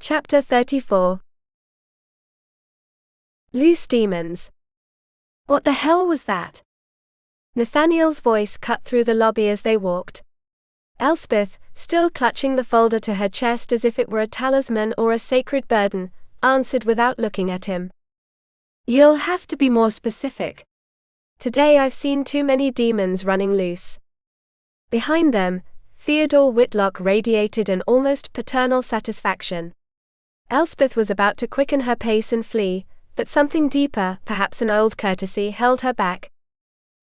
Chapter 34. Loose demons. What the hell was that? Nathaniel's voice cut through the lobby as they walked. Elspeth, still clutching the folder to her chest as if it were a talisman or a sacred burden, answered without looking at him. You'll have to be more specific. Today I've seen too many demons running loose. Behind them, Theodore Whitlock radiated an almost paternal satisfaction. Elspeth was about to quicken her pace and flee, but something deeper, perhaps an old courtesy, held her back.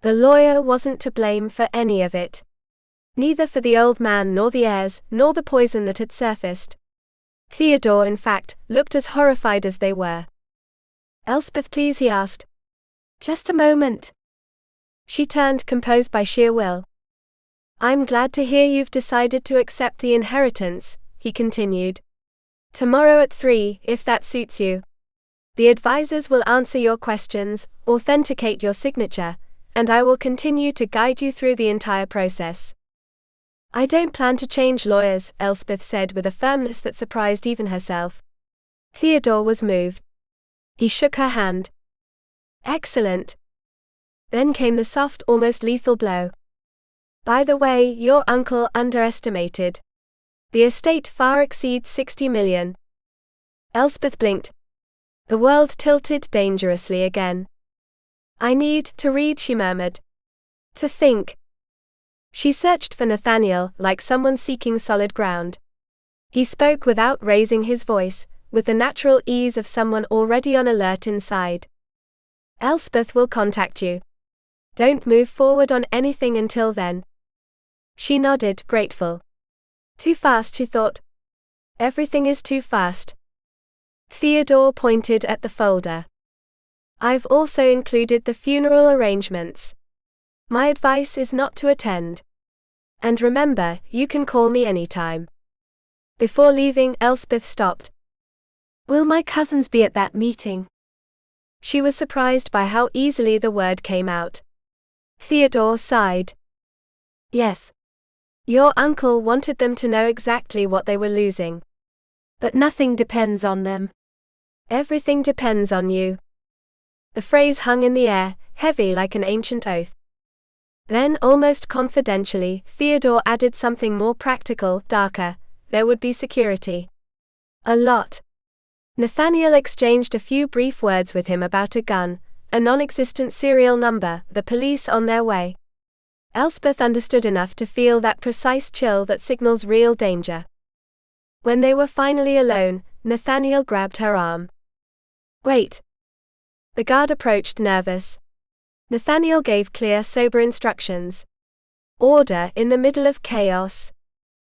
The lawyer wasn't to blame for any of it. Neither for the old man nor the heirs, nor the poison that had surfaced. Theodore, in fact, looked as horrified as they were. Elspeth, please, he asked. Just a moment. She turned, composed by sheer will. I'm glad to hear you've decided to accept the inheritance, he continued. Tomorrow at 3, if that suits you. The advisors will answer your questions, authenticate your signature, and I will continue to guide you through the entire process. I don't plan to change lawyers, Elspeth said with a firmness that surprised even herself. Theodore was moved. He shook her hand. Excellent. Then came the soft, almost lethal blow. By the way, your uncle underestimated. The estate far exceeds 60 million. Elspeth blinked. The world tilted dangerously again. I need to read, she murmured. To think. She searched for Nathaniel, like someone seeking solid ground. He spoke without raising his voice, with the natural ease of someone already on alert inside. Elspeth will contact you. Don't move forward on anything until then. She nodded, grateful. Too fast, she thought. Everything is too fast. Theodore pointed at the folder. I've also included the funeral arrangements. My advice is not to attend. And remember, you can call me anytime. Before leaving, Elspeth stopped. Will my cousins be at that meeting? She was surprised by how easily the word came out. Theodore sighed. Yes. Your uncle wanted them to know exactly what they were losing. But nothing depends on them. Everything depends on you. The phrase hung in the air, heavy like an ancient oath. Then, almost confidentially, Theodore added something more practical, darker. There would be security. A lot. Nathaniel exchanged a few brief words with him about a gun, a non-existent serial number, the police on their way. Elspeth understood enough to feel that precise chill that signals real danger. When they were finally alone, Nathaniel grabbed her arm. Wait. The guard approached, nervous. Nathaniel gave clear, sober instructions. Order in the middle of chaos.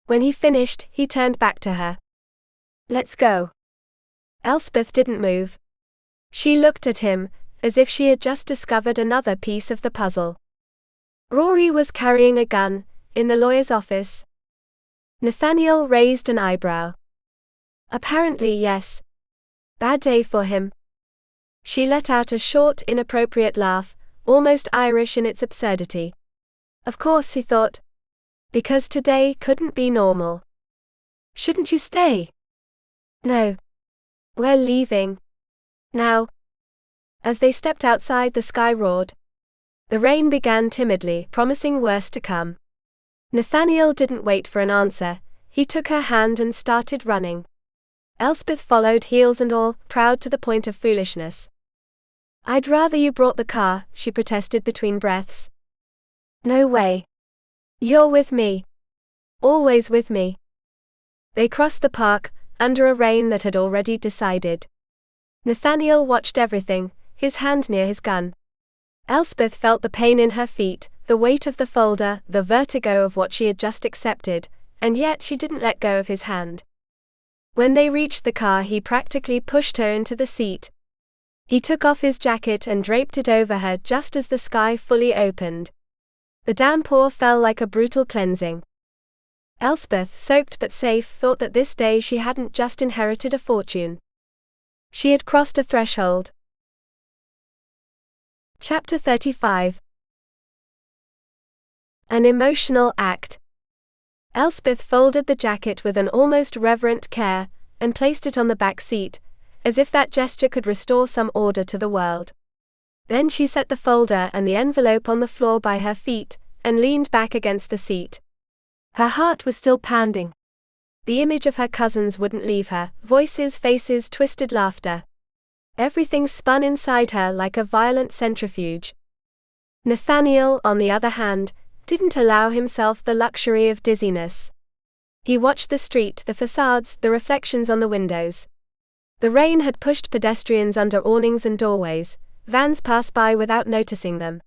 When he finished, he turned back to her. Let's go. Elspeth didn't move. She looked at him, as if she had just discovered another piece of the puzzle. Rory was carrying a gun, in the lawyer's office. Nathaniel raised an eyebrow. Apparently, yes. Bad day for him. She let out a short, inappropriate laugh, almost Irish in its absurdity. Of course, he thought. Because today couldn't be normal. Shouldn't you stay? No. We're leaving. Now. As they stepped outside, the sky roared. The rain began timidly, promising worse to come. Nathaniel didn't wait for an answer. He took her hand and started running. Elspeth followed, heels and all, proud to the point of foolishness. I'd rather you brought the car, she protested between breaths. No way. You're with me. Always with me. They crossed the park, under a rain that had already decided. Nathaniel watched everything, his hand near his gun. Elspeth felt the pain in her feet, the weight of the folder, the vertigo of what she had just accepted, and yet she didn't let go of his hand. When they reached the car, he practically pushed her into the seat. He took off his jacket and draped it over her just as the sky fully opened. The downpour fell like a brutal cleansing. Elspeth, soaked but safe, thought that this day she hadn't just inherited a fortune. She had crossed a threshold. Chapter 35. An emotional act. Elspeth folded the jacket with an almost reverent care, and placed it on the back seat, as if that gesture could restore some order to the world. Then she set the folder and the envelope on the floor by her feet, and leaned back against the seat. Her heart was still pounding. The image of her cousins wouldn't leave her, voices, faces, twisted laughter. Everything spun inside her like a violent centrifuge. Nathaniel, on the other hand, didn't allow himself the luxury of dizziness. He watched the street, the facades, the reflections on the windows. The rain had pushed pedestrians under awnings and doorways. Vans passed by without noticing them.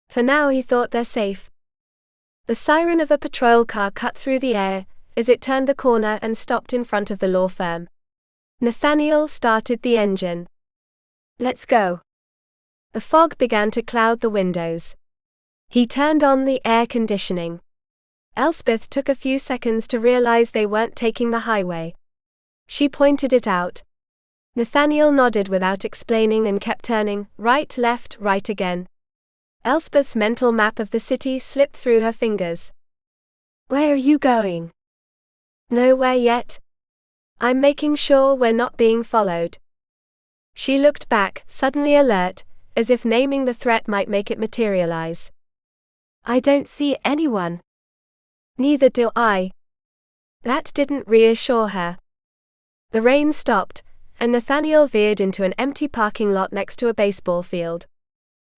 For now he thought they're safe. The siren of a patrol car cut through the air as it turned the corner and stopped in front of the law firm. Nathaniel started the engine. "Let's go." The fog began to cloud the windows. He turned on the air conditioning. Elspeth took a few seconds to realize they weren't taking the highway. She pointed it out. Nathaniel nodded without explaining and kept turning, right, left, right again. Elspeth's mental map of the city slipped through her fingers. "Where are you going?" "Nowhere yet. I'm making sure we're not being followed." She looked back, suddenly alert, as if naming the threat might make it materialize. "I don't see anyone." "Neither do I." That didn't reassure her. The rain stopped, and Nathaniel veered into an empty parking lot next to a baseball field.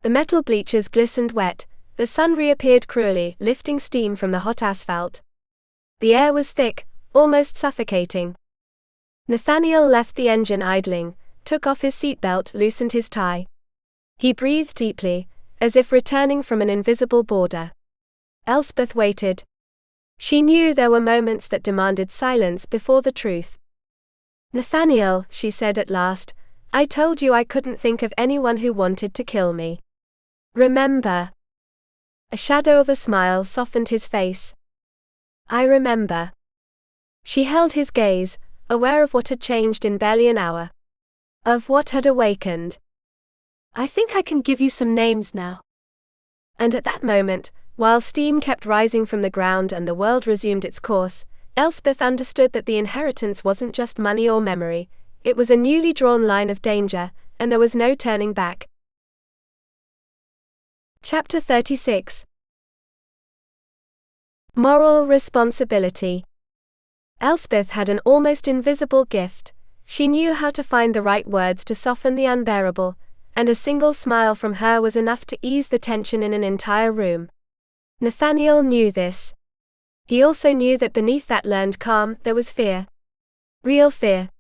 The metal bleachers glistened wet, the sun reappeared cruelly, lifting steam from the hot asphalt. The air was thick, almost suffocating. Nathaniel left the engine idling, took off his seatbelt, loosened his tie. He breathed deeply, as if returning from an invisible border. Elspeth waited. She knew there were moments that demanded silence before the truth. "Nathaniel," she said at last, "I told you I couldn't think of anyone who wanted to kill me. Remember?" A shadow of a smile softened his face. "I remember." She held his gaze, aware of what had changed in barely an hour. Of what had awakened. "I think I can give you some names now." And at that moment, while steam kept rising from the ground and the world resumed its course, Elspeth understood that the inheritance wasn't just money or memory, it was a newly drawn line of danger, and there was no turning back. Chapter 36. Moral responsibility. Elspeth had an almost invisible gift. She knew how to find the right words to soften the unbearable, and a single smile from her was enough to ease the tension in an entire room. Nathaniel knew this. He also knew that beneath that learned calm, there was fear. Real fear.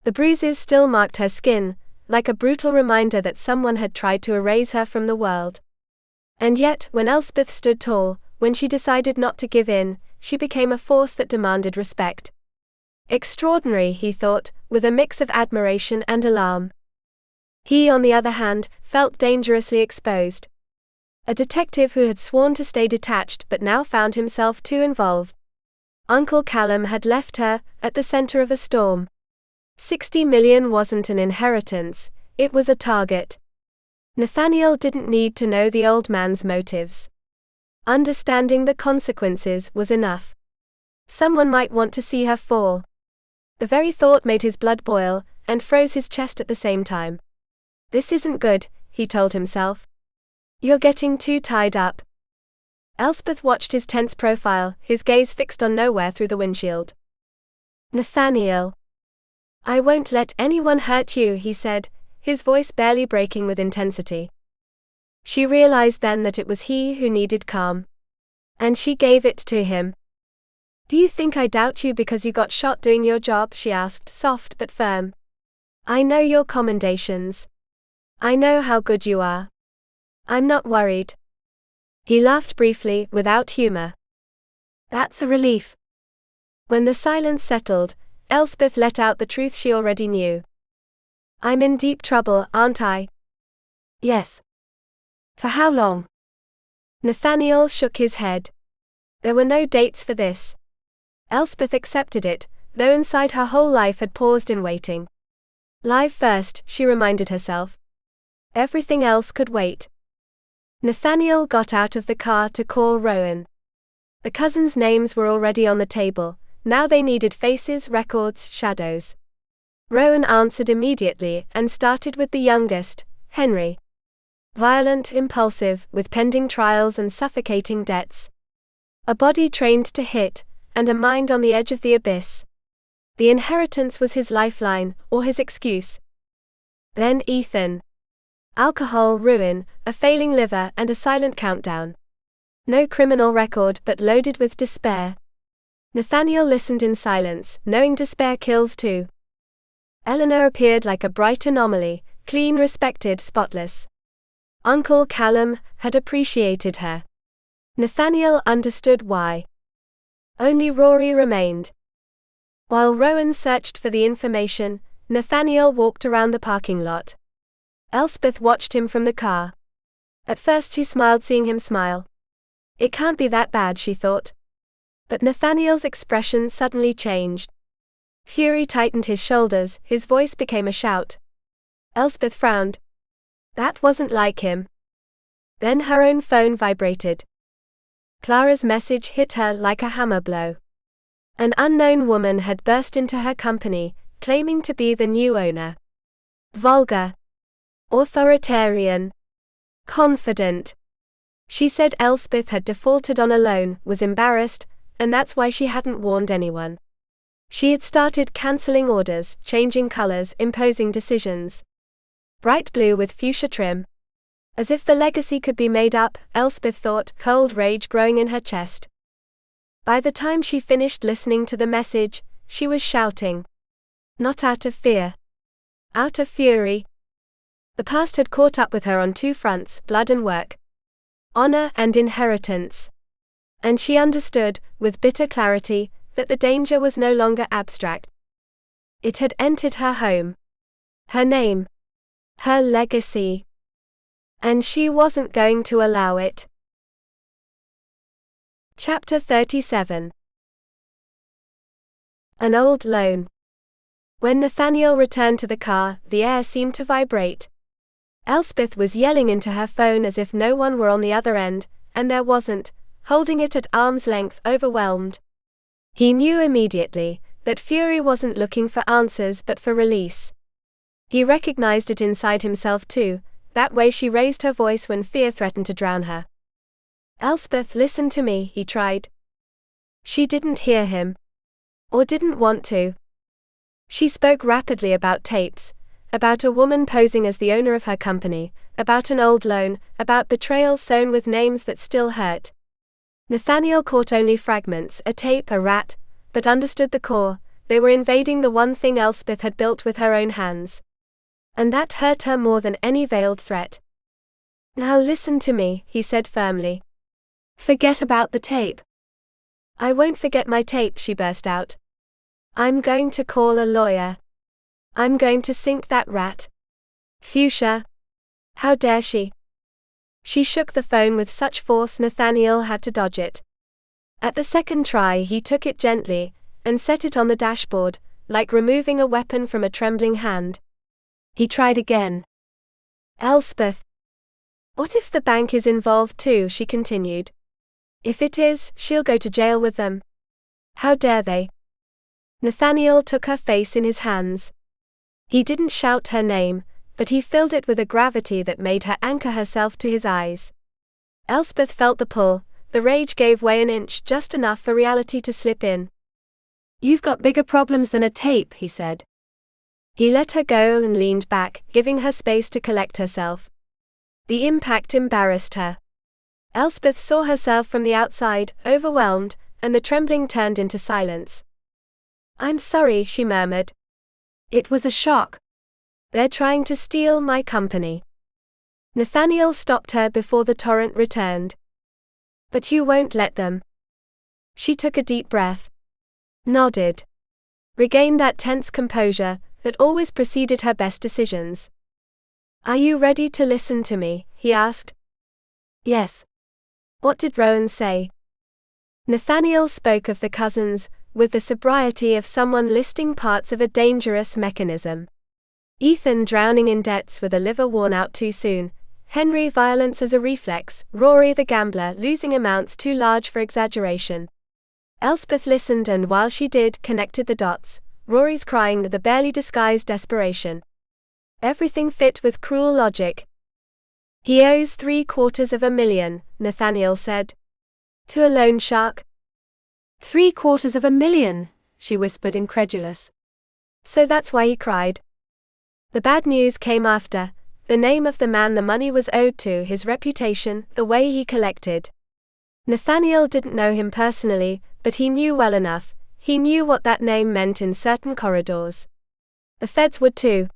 The bruises still marked her skin, like a brutal reminder that someone had tried to erase her from the world. And yet, when Elspeth stood tall, when she decided not to give in, she became a force that demanded respect. Extraordinary, he thought, with a mix of admiration and alarm. He, on the other hand, felt dangerously exposed. A detective who had sworn to stay detached but now found himself too involved. Uncle Callum had left her, at the center of a storm. 60 million wasn't an inheritance, it was a target. Nathaniel didn't need to know the old man's motives. Understanding the consequences was enough. Someone might want to see her fall. The very thought made his blood boil, and froze his chest at the same time. "This isn't good," he told himself. "You're getting too tied up." Elspeth watched his tense profile, his gaze fixed on nowhere through the windshield. "Nathaniel." "I won't let anyone hurt you," he said, his voice barely breaking with intensity. She realized then that it was he who needed calm. And she gave it to him. "Do you think I doubt you because you got shot doing your job?" she asked, soft but firm. "I know your commendations. I know how good you are. I'm not worried." He laughed briefly, without humor. "That's a relief." When the silence settled, Elspeth let out the truth she already knew. "I'm in deep trouble, aren't I?" "Yes." "For how long?" Nathaniel shook his head. There were no dates for this. Elspeth accepted it, though inside her whole life had paused in waiting. Live first, she reminded herself. Everything else could wait. Nathaniel got out of the car to call Rowan. The cousins' names were already on the table, now they needed faces, records, shadows. Rowan answered immediately and started with the youngest, Henry. Violent, impulsive, with pending trials and suffocating debts. A body trained to hit, and a mind on the edge of the abyss. The inheritance was his lifeline, or his excuse. Then Ethan. Alcohol, ruin, a failing liver and a silent countdown. No criminal record but loaded with despair. Nathaniel listened in silence, knowing despair kills too. Eleanor appeared like a bright anomaly, clean, respected, spotless. Uncle Callum had appreciated her. Nathaniel understood why. Only Rory remained. While Rowan searched for the information, Nathaniel walked around the parking lot. Elspeth watched him from the car. At first she smiled seeing him smile. It can't be that bad, she thought. But Nathaniel's expression suddenly changed. Fury tightened his shoulders, his voice became a shout. Elspeth frowned. That wasn't like him. Then her own phone vibrated. Clara's message hit her like a hammer blow. An unknown woman had burst into her company, claiming to be the new owner. Vulgar. Authoritarian. Confident. She said Elspeth had defaulted on a loan, was embarrassed, and that's why she hadn't warned anyone. She had started cancelling orders, changing colors, imposing decisions. Bright blue with fuchsia trim. As if the legacy could be made up, Elspeth thought, cold rage growing in her chest. By the time she finished listening to the message, she was shouting. Not out of fear. Out of fury. The past had caught up with her on two fronts, blood and work. Honor and inheritance. And she understood, with bitter clarity, that the danger was no longer abstract. It had entered her home. Her name. Her legacy. And she wasn't going to allow it. Chapter 37. An old loan. When Nathaniel returned to the car, the air seemed to vibrate. Elspeth was yelling into her phone as if no one were on the other end, and there wasn't, holding it at arm's length, overwhelmed. He knew immediately that Fury wasn't looking for answers but for release. He recognized it inside himself too, that way she raised her voice when fear threatened to drown her. Elspeth, listen to me, he tried. She didn't hear him. Or didn't want to. She spoke rapidly about tapes, about a woman posing as the owner of her company, about an old loan, about betrayal sewn with names that still hurt. Nathaniel caught only fragments, a tape, a rat, but understood the core. They were invading the one thing Elspeth had built with her own hands. And that hurt her more than any veiled threat. Now listen to me, he said firmly. Forget about the tape. I won't forget my tape, she burst out. I'm going to call a lawyer. I'm going to sink that rat. Fuchsia. How dare she? She shook the phone with such force Nathaniel had to dodge it. At the second try he took it gently, and set it on the dashboard, like removing a weapon from a trembling hand. He tried again. Elspeth. What if the bank is involved too, she continued. If it is, she'll go to jail with them. How dare they? Nathaniel took her face in his hands. He didn't shout her name, but he filled it with a gravity that made her anchor herself to his eyes. Elspeth felt the pull, the rage gave way an inch, just enough for reality to slip in. You've got bigger problems than a tape, he said. He let her go and leaned back, giving her space to collect herself. The impact embarrassed her. Elspeth saw herself from the outside, overwhelmed, and the trembling turned into silence. I'm sorry, she murmured. It was a shock. They're trying to steal my company. Nathaniel stopped her before the torrent returned. But you won't let them. She took a deep breath. Nodded. Regained that tense composure that always preceded her best decisions. Are you ready to listen to me? He asked. Yes. What did Rowan say? Nathaniel spoke of the cousins, with the sobriety of someone listing parts of a dangerous mechanism. Ethan drowning in debts with a liver worn out too soon, Henry violence as a reflex, Rory the gambler losing amounts too large for exaggeration. Elspeth listened and while she did, connected the dots, Rory's crying with a barely disguised desperation. Everything fit with cruel logic. He owes $750,000, Nathaniel said. To a loan shark? $750,000, she whispered incredulous. So that's why he cried. The bad news came after, the name of the man the money was owed to, his reputation, the way he collected. Nathaniel didn't know him personally, but he knew well enough, he knew what that name meant in certain corridors. The feds would too.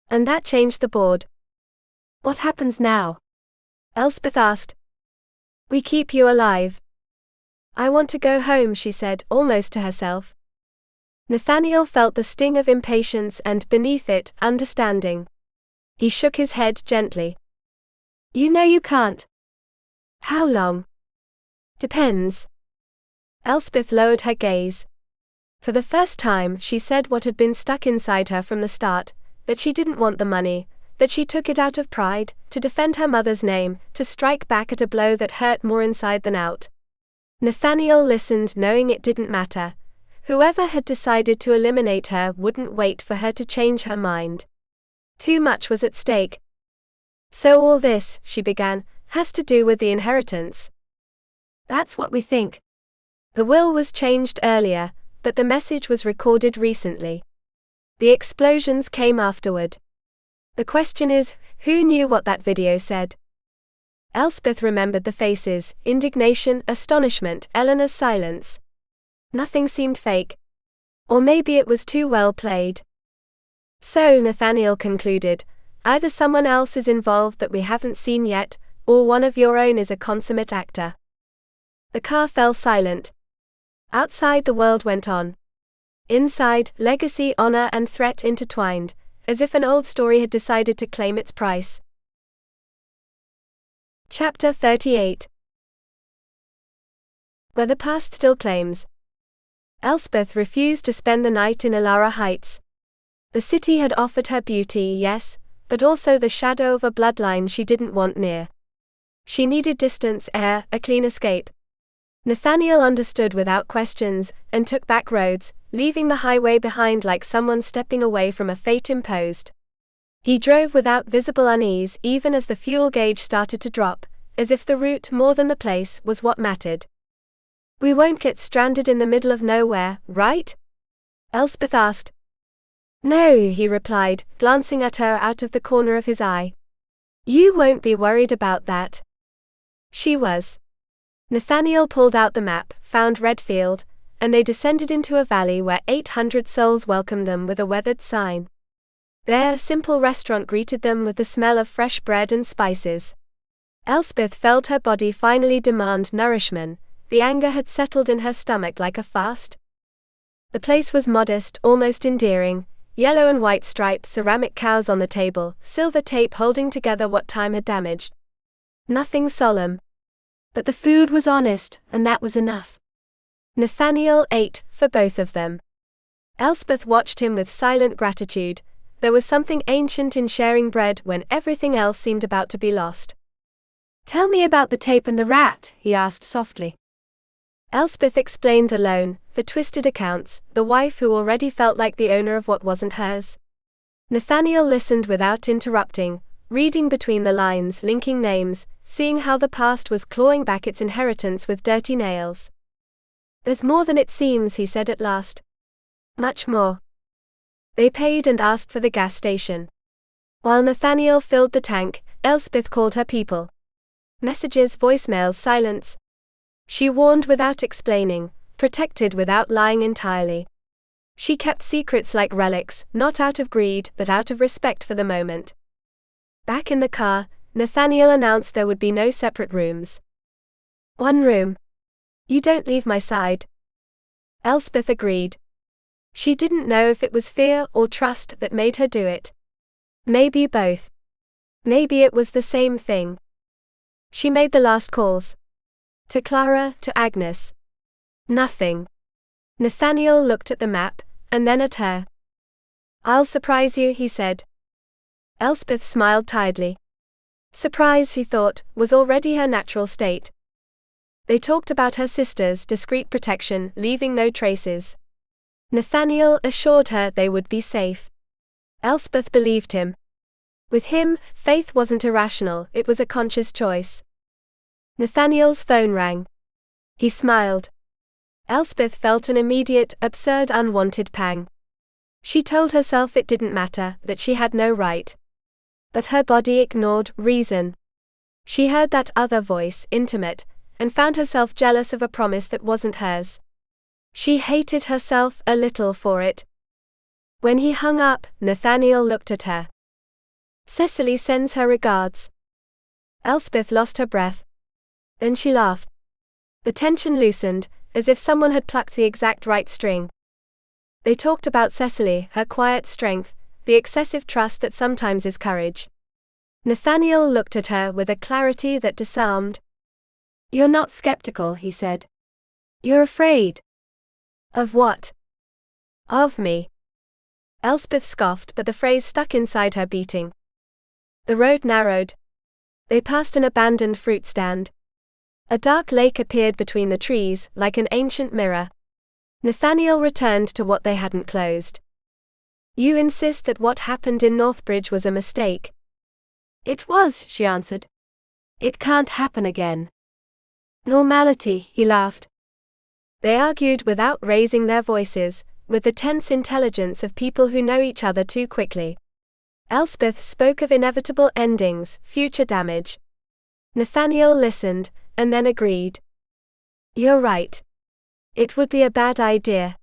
And that changed the board. What happens now? Elspeth asked. We keep you alive. I want to go home, she said, almost to herself. Nathaniel felt the sting of impatience and, beneath it, understanding. He shook his head gently. You know you can't. How long? Depends. Elspeth lowered her gaze. For the first time, she said what had been stuck inside her from the start, that she didn't want the money, that she took it out of pride, to defend her mother's name, to strike back at a blow that hurt more inside than out. Nathaniel listened, knowing it didn't matter. Whoever had decided to eliminate her wouldn't wait for her to change her mind. Too much was at stake. So all this, she began, has to do with the inheritance. That's what we think. The will was changed earlier, but the message was recorded recently. The explosions came afterward. The question is, who knew what that video said? Elspeth remembered the faces, indignation, astonishment, Eleanor's silence. Nothing seemed fake. Or maybe it was too well played. So, Nathaniel concluded, either someone else is involved that we haven't seen yet, or one of your own is a consummate actor. The car fell silent. Outside the world went on. Inside, legacy, honor and threat intertwined, as if an old story had decided to claim its price. Chapter 38. Where the past still claims. Elspeth refused to spend the night in Alara Heights. The city had offered her beauty, yes, but also the shadow of a bloodline she didn't want near. She needed distance, air, a clean escape. Nathaniel understood without questions, and took back roads, leaving the highway behind like someone stepping away from a fate imposed. He drove without visible unease even as the fuel gauge started to drop, as if the route more than the place was what mattered. We won't get stranded in the middle of nowhere, right? Elspeth asked. No, he replied, glancing at her out of the corner of his eye. You won't be worried about that. She was. Nathaniel pulled out the map, found Redfield, and they descended into a valley where 800 souls welcomed them with a weathered sign. There, a simple restaurant greeted them with the smell of fresh bread and spices. Elspeth felt her body finally demand nourishment. The anger had settled in her stomach like a fast. The place was modest, almost endearing, yellow and white striped ceramic cows on the table, silver tape holding together what time had damaged. Nothing solemn. But the food was honest, and that was enough. Nathaniel ate, for both of them. Elspeth watched him with silent gratitude. There was something ancient in sharing bread when everything else seemed about to be lost. Tell me about the tape and the rat, he asked softly. Elspeth explained the loan, the twisted accounts, the wife who already felt like the owner of what wasn't hers. Nathaniel listened without interrupting, reading between the lines, linking names, seeing how the past was clawing back its inheritance with dirty nails. There's more than it seems, he said at last. Much more. They paid and asked for the gas station. While Nathaniel filled the tank, Elspeth called her people. Messages, voicemails, silence. She warned without explaining, protected without lying entirely. She kept secrets like relics, not out of greed but out of respect for the moment. Back in the car, Nathaniel announced there would be no separate rooms. One room. You don't leave my side. Elspeth agreed. She didn't know if it was fear or trust that made her do it. Maybe both. Maybe it was the same thing. She made the last calls. To Clara, to Agnes. Nothing. Nathaniel looked at the map, and then at her. I'll surprise you, he said. Elspeth smiled tiredly. Surprise, she thought, was already her natural state. They talked about her sister's discreet protection, leaving no traces. Nathaniel assured her they would be safe. Elspeth believed him. With him, faith wasn't irrational, it was a conscious choice. Nathaniel's phone rang. He smiled. Elspeth felt an immediate, absurd, unwanted pang. She told herself it didn't matter, that she had no right. But her body ignored reason. She heard that other voice, intimate, and found herself jealous of a promise that wasn't hers. She hated herself a little for it. When he hung up, Nathaniel looked at her. Cecily sends her regards. Elspeth lost her breath. Then she laughed. The tension loosened, as if someone had plucked the exact right string. They talked about Cecily, her quiet strength, the excessive trust that sometimes is courage. Nathaniel looked at her with a clarity that disarmed. You're not skeptical, he said. You're afraid. Of what? Of me. Elspeth scoffed, but the phrase stuck inside her, beating. The road narrowed. They passed an abandoned fruit stand. A dark lake appeared between the trees, like an ancient mirror. Nathaniel returned to what they hadn't closed. You insist that what happened in Northbridge was a mistake? It was, she answered. It can't happen again. Normality, he laughed. They argued without raising their voices, with the tense intelligence of people who know each other too quickly. Elspeth spoke of inevitable endings, future damage. Nathaniel listened, and then agreed. You're right. It would be a bad idea.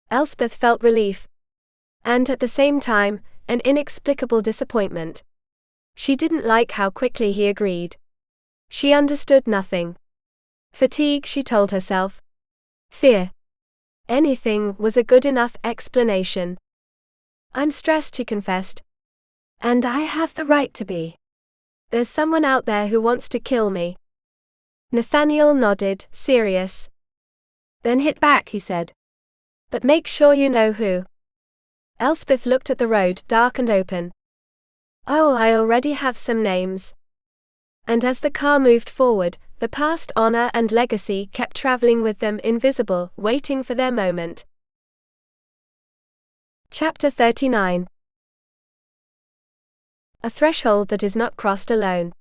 Elspeth felt relief. And at the same time, an inexplicable disappointment. She didn't like how quickly he agreed. She understood nothing. Fatigue, she told herself. Fear. Anything was a good enough explanation. I'm stressed, she confessed. And I have the right to be. There's someone out there who wants to kill me. Nathaniel nodded, serious. Then hit back, he said. But make sure you know who. Elspeth looked at the road, dark and open. Oh, I already have some names. And as the car moved forward, the past honor and legacy kept traveling with them, invisible, waiting for their moment. Chapter 39. A threshold that is not crossed alone.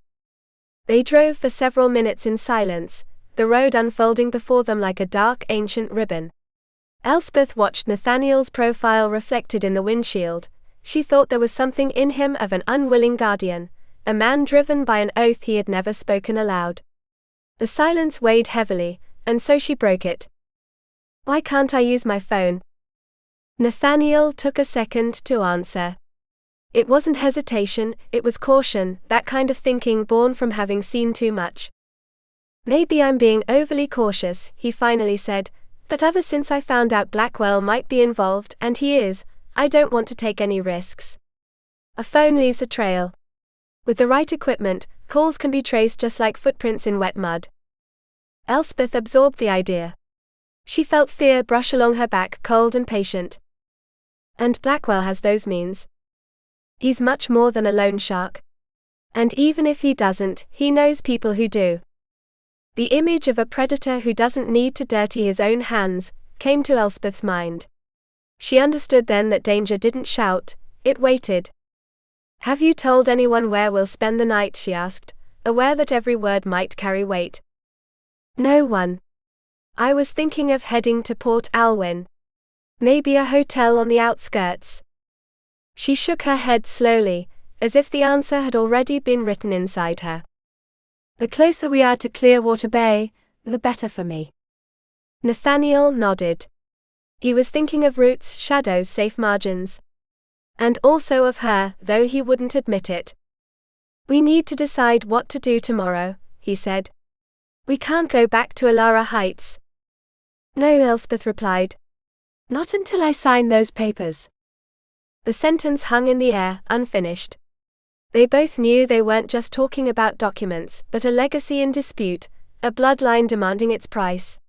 They drove for several minutes in silence, the road unfolding before them like a dark ancient ribbon. Elspeth watched Nathaniel's profile reflected in the windshield. She thought there was something in him of an unwilling guardian, a man driven by an oath he had never spoken aloud. The silence weighed heavily, and so she broke it. Why can't I use my phone? Nathaniel took a second to answer. It wasn't hesitation, it was caution, that kind of thinking born from having seen too much. Maybe I'm being overly cautious, he finally said, but ever since I found out Blackwell might be involved, and he is, I don't want to take any risks. A phone leaves a trail. With the right equipment, calls can be traced just like footprints in wet mud. Elspeth absorbed the idea. She felt fear brush along her back, cold and patient. And Blackwell has those means. He's much more than a loan shark. And even if he doesn't, he knows people who do. The image of a predator who doesn't need to dirty his own hands came to Elspeth's mind. She understood then that danger didn't shout, it waited. Have you told anyone where we'll spend the night, she asked, aware that every word might carry weight. No one. I was thinking of heading to Port Alwyn. Maybe a hotel on the outskirts. She shook her head slowly, as if the answer had already been written inside her. The closer we are to Clearwater Bay, the better for me. Nathaniel nodded. He was thinking of routes, shadows, safe margins. And also of her, though he wouldn't admit it. We need to decide what to do tomorrow, he said. We can't go back to Alara Heights. No, Elspeth replied. Not until I sign those papers. The sentence hung in the air, unfinished. They both knew they weren't just talking about documents, but a legacy in dispute, a bloodline demanding its price.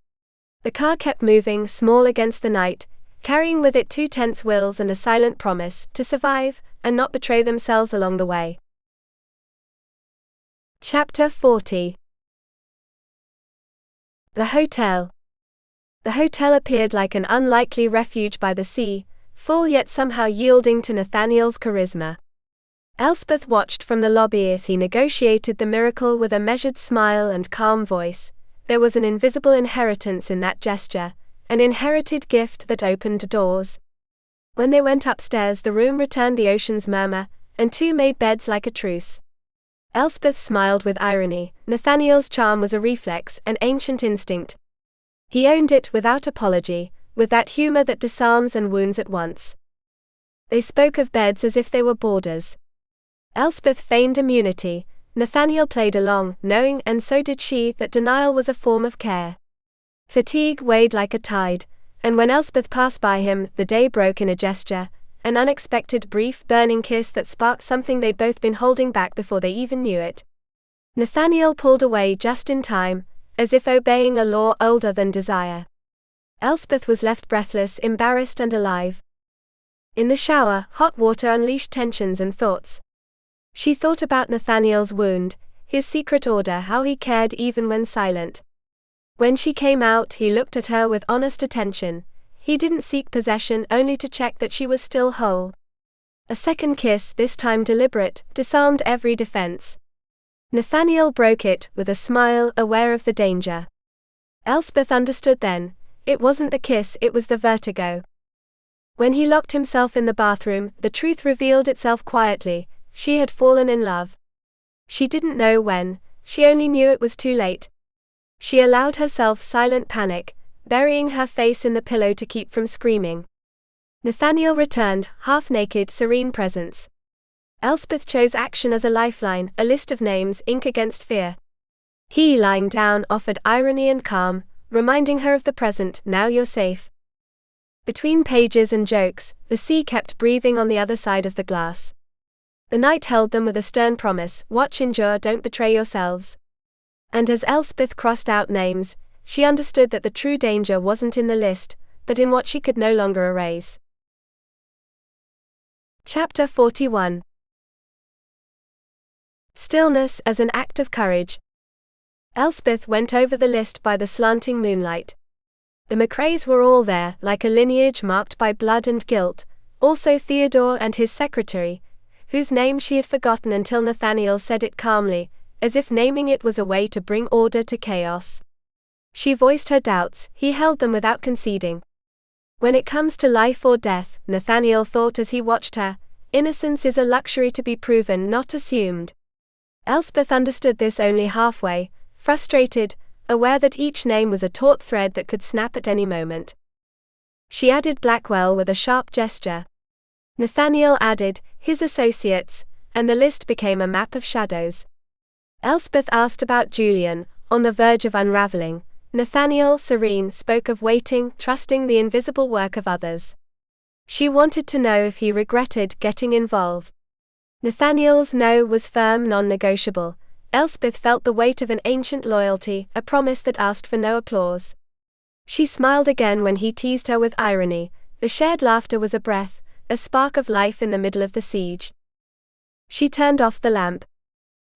The car kept moving, small against the night, carrying with it two tense wills and a silent promise to survive and not betray themselves along the way. Chapter 40. The hotel. The hotel appeared like an unlikely refuge by the sea, full yet somehow yielding to Nathaniel's charisma. Elspeth watched from the lobby as he negotiated the miracle with a measured smile and calm voice. There was an invisible inheritance in that gesture, an inherited gift that opened doors. When they went upstairs, the room returned the ocean's murmur, and two made beds like a truce. Elspeth smiled with irony. Nathaniel's charm was a reflex, an ancient instinct. He owned it without apology, with that humor that disarms and wounds at once. They spoke of beds as if they were borders. Elspeth feigned immunity. Nathaniel played along, knowing, and so did she, that denial was a form of care. Fatigue weighed like a tide, and when Elspeth passed by him, the day broke in a gesture, an unexpected, brief, burning kiss that sparked something they'd both been holding back before they even knew it. Nathaniel pulled away just in time, as if obeying a law older than desire. Elspeth was left breathless, embarrassed and alive. In the shower, hot water unleashed tensions and thoughts. She thought about Nathaniel's wound, his secret order, how he cared even when silent. When she came out, he looked at her with honest attention. He didn't seek possession, only to check that she was still whole. A second kiss, this time deliberate, disarmed every defense. Nathaniel broke it, with a smile, aware of the danger. Elspeth understood then. It wasn't the kiss, it was the vertigo. When he locked himself in the bathroom, the truth revealed itself quietly. She had fallen in love. She didn't know when, she only knew it was too late. She allowed herself silent panic, burying her face in the pillow to keep from screaming. Nathaniel returned, half-naked, serene presence. Elspeth chose action as a lifeline, a list of names, ink against fear. He, lying down, offered irony and calm, reminding her of the present. Now you're safe. Between pages and jokes, the sea kept breathing on the other side of the glass. The night held them with a stern promise: watch, endure, don't betray yourselves. And as Elspeth crossed out names, she understood that the true danger wasn't in the list, but in what she could no longer erase. Chapter 41. Stillness as an act of courage. Elspeth went over the list by the slanting moonlight. The MacRaes were all there, like a lineage marked by blood and guilt, also Theodore and his secretary, whose name she had forgotten until Nathaniel said it calmly, as if naming it was a way to bring order to chaos. She voiced her doubts, he held them without conceding. When it comes to life or death, Nathaniel thought as he watched her, innocence is a luxury to be proven, not assumed. Elspeth understood this only halfway, frustrated, aware that each name was a taut thread that could snap at any moment. She added Blackwell with a sharp gesture. Nathaniel added his associates, and the list became a map of shadows. Elspeth asked about Julian, on the verge of unraveling. Nathaniel, serene, spoke of waiting, trusting the invisible work of others. She wanted to know if he regretted getting involved. Nathaniel's no was firm, non-negotiable. Elspeth felt the weight of an ancient loyalty, a promise that asked for no applause. She smiled again when he teased her with irony. The shared laughter was a breath, a spark of life in the middle of the siege. She turned off the lamp.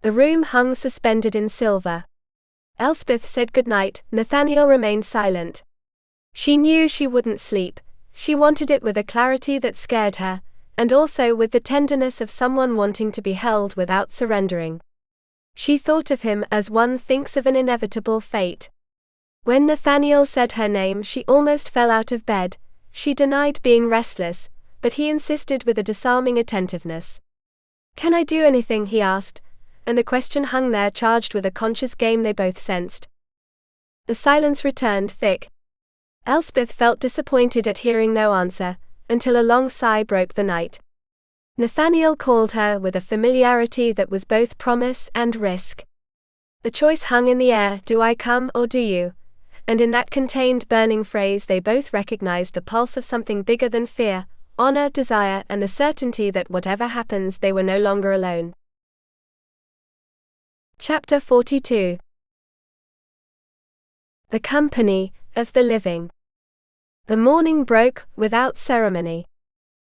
The room hung suspended in silver. Elspeth said goodnight. Nathaniel remained silent. She knew she wouldn't sleep. She wanted it with a clarity that scared her, and also with the tenderness of someone wanting to be held without surrendering. She thought of him as one thinks of an inevitable fate. When Nathaniel said her name, she almost fell out of bed. She denied being restless, but he insisted with a disarming attentiveness. "Can I do anything?" he asked, and the question hung there, charged with a conscious game they both sensed. The silence returned, thick. Elspeth felt disappointed at hearing no answer, until a long sigh broke the night. Nathaniel called her with a familiarity that was both promise and risk. The choice hung in the air: do I come or do you? And in that contained, burning phrase they both recognized the pulse of something bigger than fear, honor, desire, and the certainty that whatever happens they were no longer alone. Chapter 42. The company of the living. The morning broke without ceremony.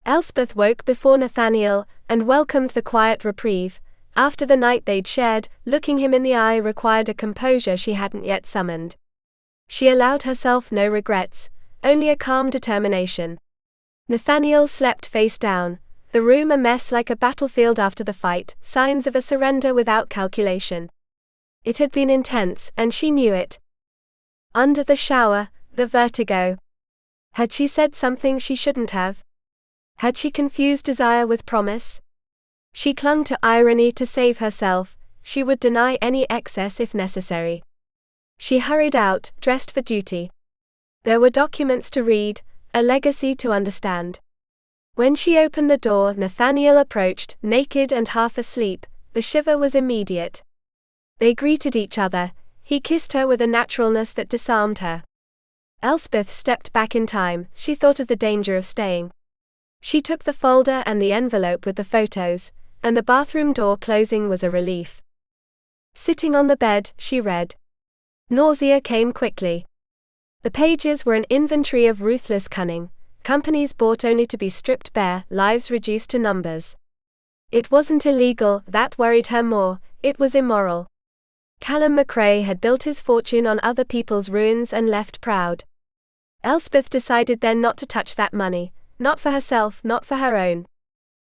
Elspeth woke before Nathaniel and welcomed the quiet reprieve. After the night they'd shared, looking him in the eye required a composure she hadn't yet summoned. She allowed herself no regrets, only a calm determination. Nathaniel slept face down, the room a mess like a battlefield after the fight, signs of a surrender without calculation. It had been intense, and she knew it. Under the shower, the vertigo. Had she said something she shouldn't have? Had she confused desire with promise? She clung to irony to save herself. She would deny any excess if necessary. She hurried out, dressed for duty. There were documents to read, a legacy to understand. When she opened the door, Nathaniel approached, naked and half asleep. The shiver was immediate. They greeted each other. He kissed her with a naturalness that disarmed her. Elspeth stepped back in time. She thought of the danger of staying. She took the folder and the envelope with the photos, and the bathroom door closing was a relief. Sitting on the bed, she read. Nausea came quickly. The pages were an inventory of ruthless cunning, companies bought only to be stripped bare, lives reduced to numbers. It wasn't illegal, that worried her more, it was immoral. Callum MacRae had built his fortune on other people's ruins and left proud. Elspeth decided then not to touch that money, not for herself, not for her own.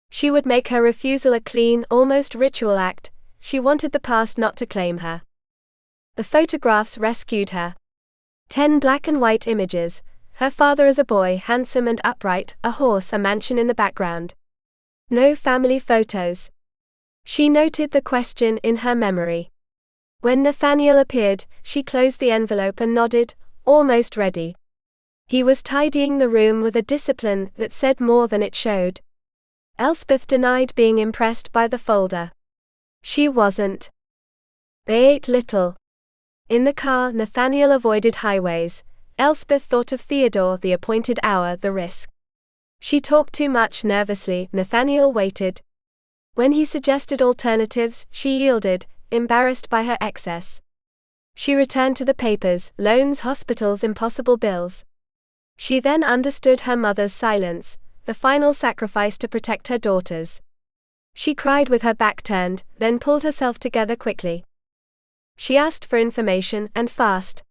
She would make her refusal a clean, almost ritual act. She wanted the past not to claim her. The photographs rescued her. 10 black and white images, her father as a boy, handsome and upright, a horse, a mansion in the background. No family photos. She noted the question in her memory. When Nathaniel appeared, she closed the envelope and nodded, almost ready. He was tidying the room with a discipline that said more than it showed. Elspeth denied being impressed by the folder. She wasn't. They ate little. In the car, Nathaniel avoided highways. Elspeth thought of Theodore, the appointed hour, the risk. She talked too much nervously. Nathaniel waited. When he suggested alternatives, she yielded, embarrassed by her excess. She returned to the papers, loans, hospitals, impossible bills. She then understood her mother's silence, the final sacrifice to protect her daughters. She cried with her back turned, then pulled herself together quickly. She asked for information, and fast.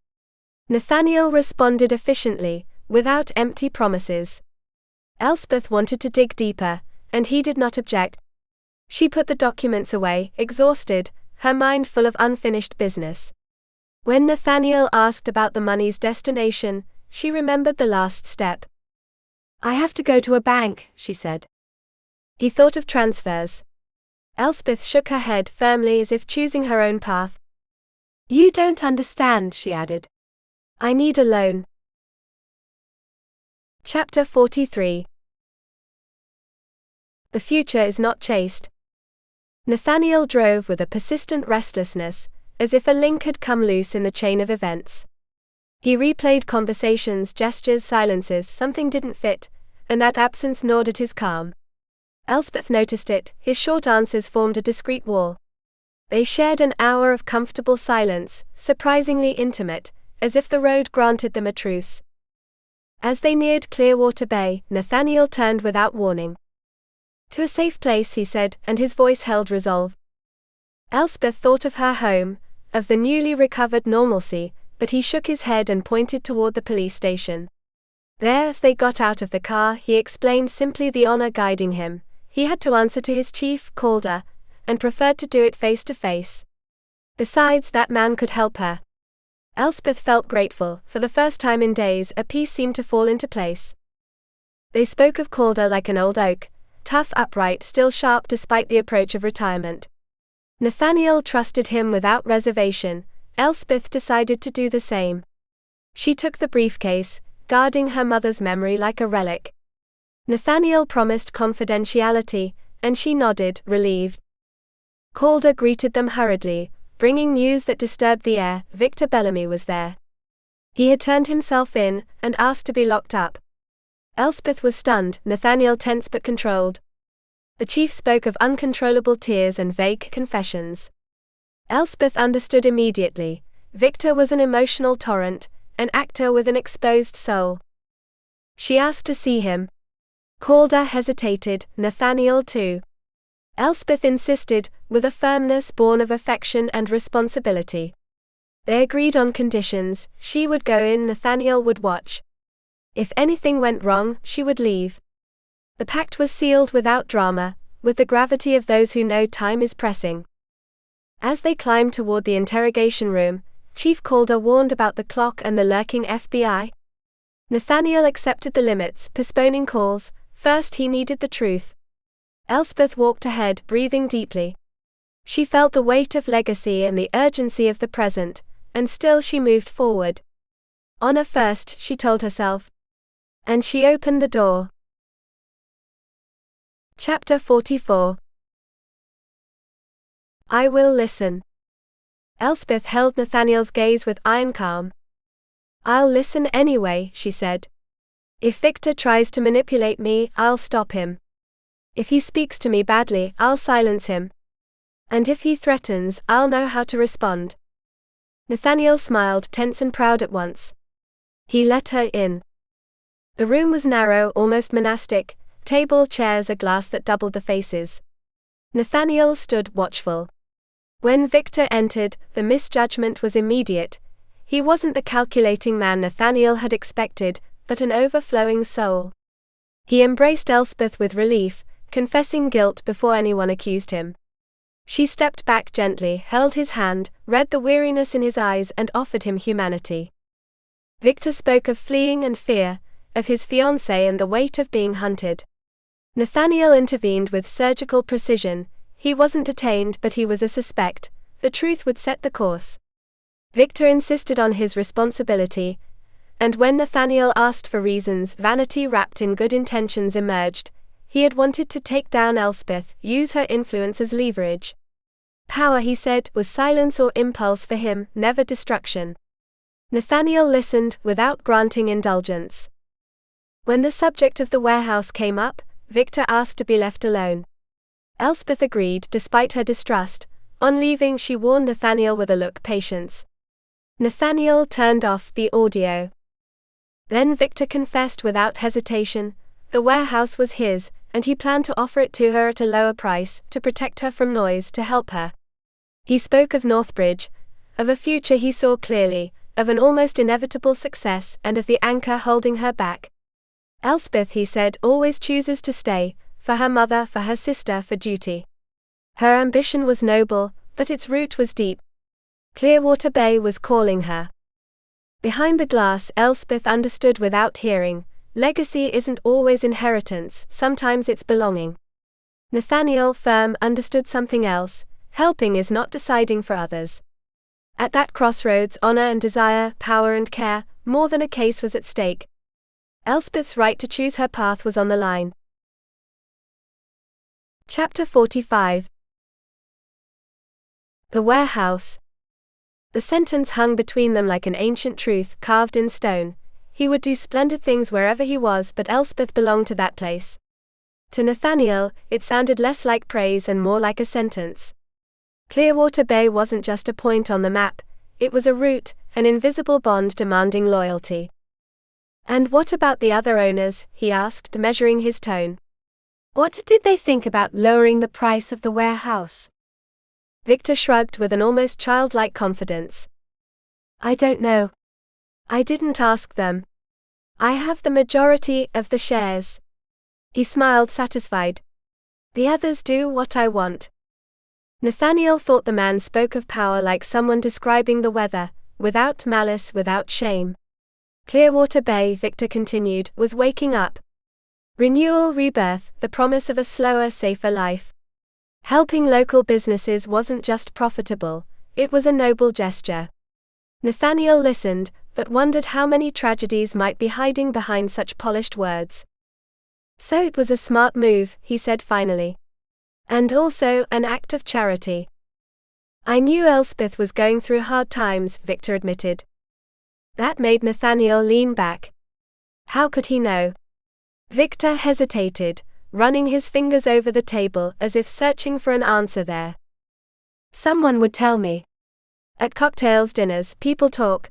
Nathaniel responded efficiently, without empty promises. Elspeth wanted to dig deeper, and he did not object. She put the documents away, exhausted, her mind full of unfinished business. When Nathaniel asked about the money's destination, she remembered the last step. I have to go to a bank, she said. He thought of transfers. Elspeth shook her head firmly as if choosing her own path. You don't understand, she added. I need a loan. Chapter 43. The future is not chased. Nathaniel drove with a persistent restlessness, as if a link had come loose in the chain of events. He replayed conversations, gestures, silences, something didn't fit, and that absence gnawed at his calm. Elspeth noticed it, his short answers formed a discreet wall. They shared an hour of comfortable silence, surprisingly intimate, as if the road granted them a truce. As they neared Clearwater Bay, Nathaniel turned without warning. To a safe place, he said, and his voice held resolve. Elspeth thought of her home, of the newly recovered normalcy, but he shook his head and pointed toward the police station. There, as they got out of the car, he explained simply the honor guiding him. He had to answer to his chief, Calder, and preferred to do it face to face. Besides, that man could help her. Elspeth felt grateful. For the first time in days, a piece seemed to fall into place. They spoke of Calder like an old oak, tough, upright, still sharp despite the approach of retirement. Nathaniel trusted him without reservation. Elspeth decided to do the same. She took the briefcase, guarding her mother's memory like a relic. Nathaniel promised confidentiality, and she nodded, relieved. Calder greeted them hurriedly, bringing news that disturbed the air. Victor Bellamy was there. He had turned himself in, and asked to be locked up. Elspeth was stunned, Nathaniel tense but controlled. The chief spoke of uncontrollable tears and vague confessions. Elspeth understood immediately. Victor was an emotional torrent, an actor with an exposed soul. She asked to see him. Calder hesitated, Nathaniel too. Elspeth insisted, with a firmness born of affection and responsibility. They agreed on conditions: she would go in, Nathaniel would watch. If anything went wrong, she would leave. The pact was sealed without drama, with the gravity of those who know time is pressing. As they climbed toward the interrogation room, Chief Calder warned about the clock and the lurking FBI. Nathaniel accepted the limits, postponing calls. First he needed the truth. Elspeth walked ahead, breathing deeply. She felt the weight of legacy and the urgency of the present, and still she moved forward. Honor first, she told herself. And she opened the door. Chapter 44. I will listen. Elspeth held Nathaniel's gaze with iron calm. I'll listen anyway, she said. If Victor tries to manipulate me, I'll stop him. If he speaks to me badly, I'll silence him. And if he threatens, I'll know how to respond. Nathaniel smiled, tense and proud at once. He let her in. The room was narrow, almost monastic, table, chairs, a glass that doubled the faces. Nathaniel stood watchful. When Victor entered, the misjudgment was immediate. He wasn't the calculating man Nathaniel had expected, but an overflowing soul. He embraced Elspeth with relief, confessing guilt before anyone accused him. She stepped back gently, held his hand, read the weariness in his eyes, and offered him humanity. Victor spoke of fleeing and fear, of his fiancée and the weight of being hunted. Nathaniel intervened with surgical precision. He wasn't detained, but he was a suspect. The truth would set the course. Victor insisted on his responsibility, and when Nathaniel asked for reasons, vanity wrapped in good intentions emerged. He had wanted to take down Elspeth, use her influence as leverage. Power, he said, was silence or impulse for him, never destruction. Nathaniel listened, without granting indulgence. When the subject of the warehouse came up, Victor asked to be left alone. Elspeth agreed, despite her distrust. On leaving, she warned Nathaniel with a look: patience. Nathaniel turned off the audio. Then Victor confessed without hesitation. The warehouse was his, and he planned to offer it to her at a lower price, to protect her from noise, to help her. He spoke of Northbridge, of a future he saw clearly, of an almost inevitable success, and of the anchor holding her back. Elspeth, he said, always chooses to stay, for her mother, for her sister, for duty. Her ambition was noble, but its root was deep. Clearwater Bay was calling her. Behind the glass, Elspeth understood without hearing. Legacy isn't always inheritance, sometimes it's belonging. Nathaniel, firm, understood something else. Helping is not deciding for others. At that crossroads, honor and desire, power and care, more than a case was at stake. Elspeth's right to choose her path was on the line. Chapter 45. The warehouse. The sentence hung between them like an ancient truth, carved in stone. He would do splendid things wherever he was, but Elspeth belonged to that place. To Nathaniel, it sounded less like praise and more like a sentence. Clearwater Bay wasn't just a point on the map, it was a route, an invisible bond demanding loyalty. And what about the other owners? He asked, measuring his tone. What did they think about lowering the price of the warehouse? Victor shrugged with an almost childlike confidence. I don't know. I didn't ask them. I have the majority of the shares. He smiled, satisfied. The others do what I want. Nathaniel thought the man spoke of power like someone describing the weather, without malice, without shame. Clearwater Bay, Victor continued, was waking up. Renewal, rebirth, the promise of a slower, safer life. Helping local businesses wasn't just profitable, it was a noble gesture. Nathaniel listened, but wondered how many tragedies might be hiding behind such polished words. So it was a smart move, he said finally. And also an act of charity. I knew Elspeth was going through hard times, Victor admitted. That made Nathaniel lean back. How could he know? Victor hesitated, running his fingers over the table as if searching for an answer there. Someone would tell me. At cocktails, dinners, people talk.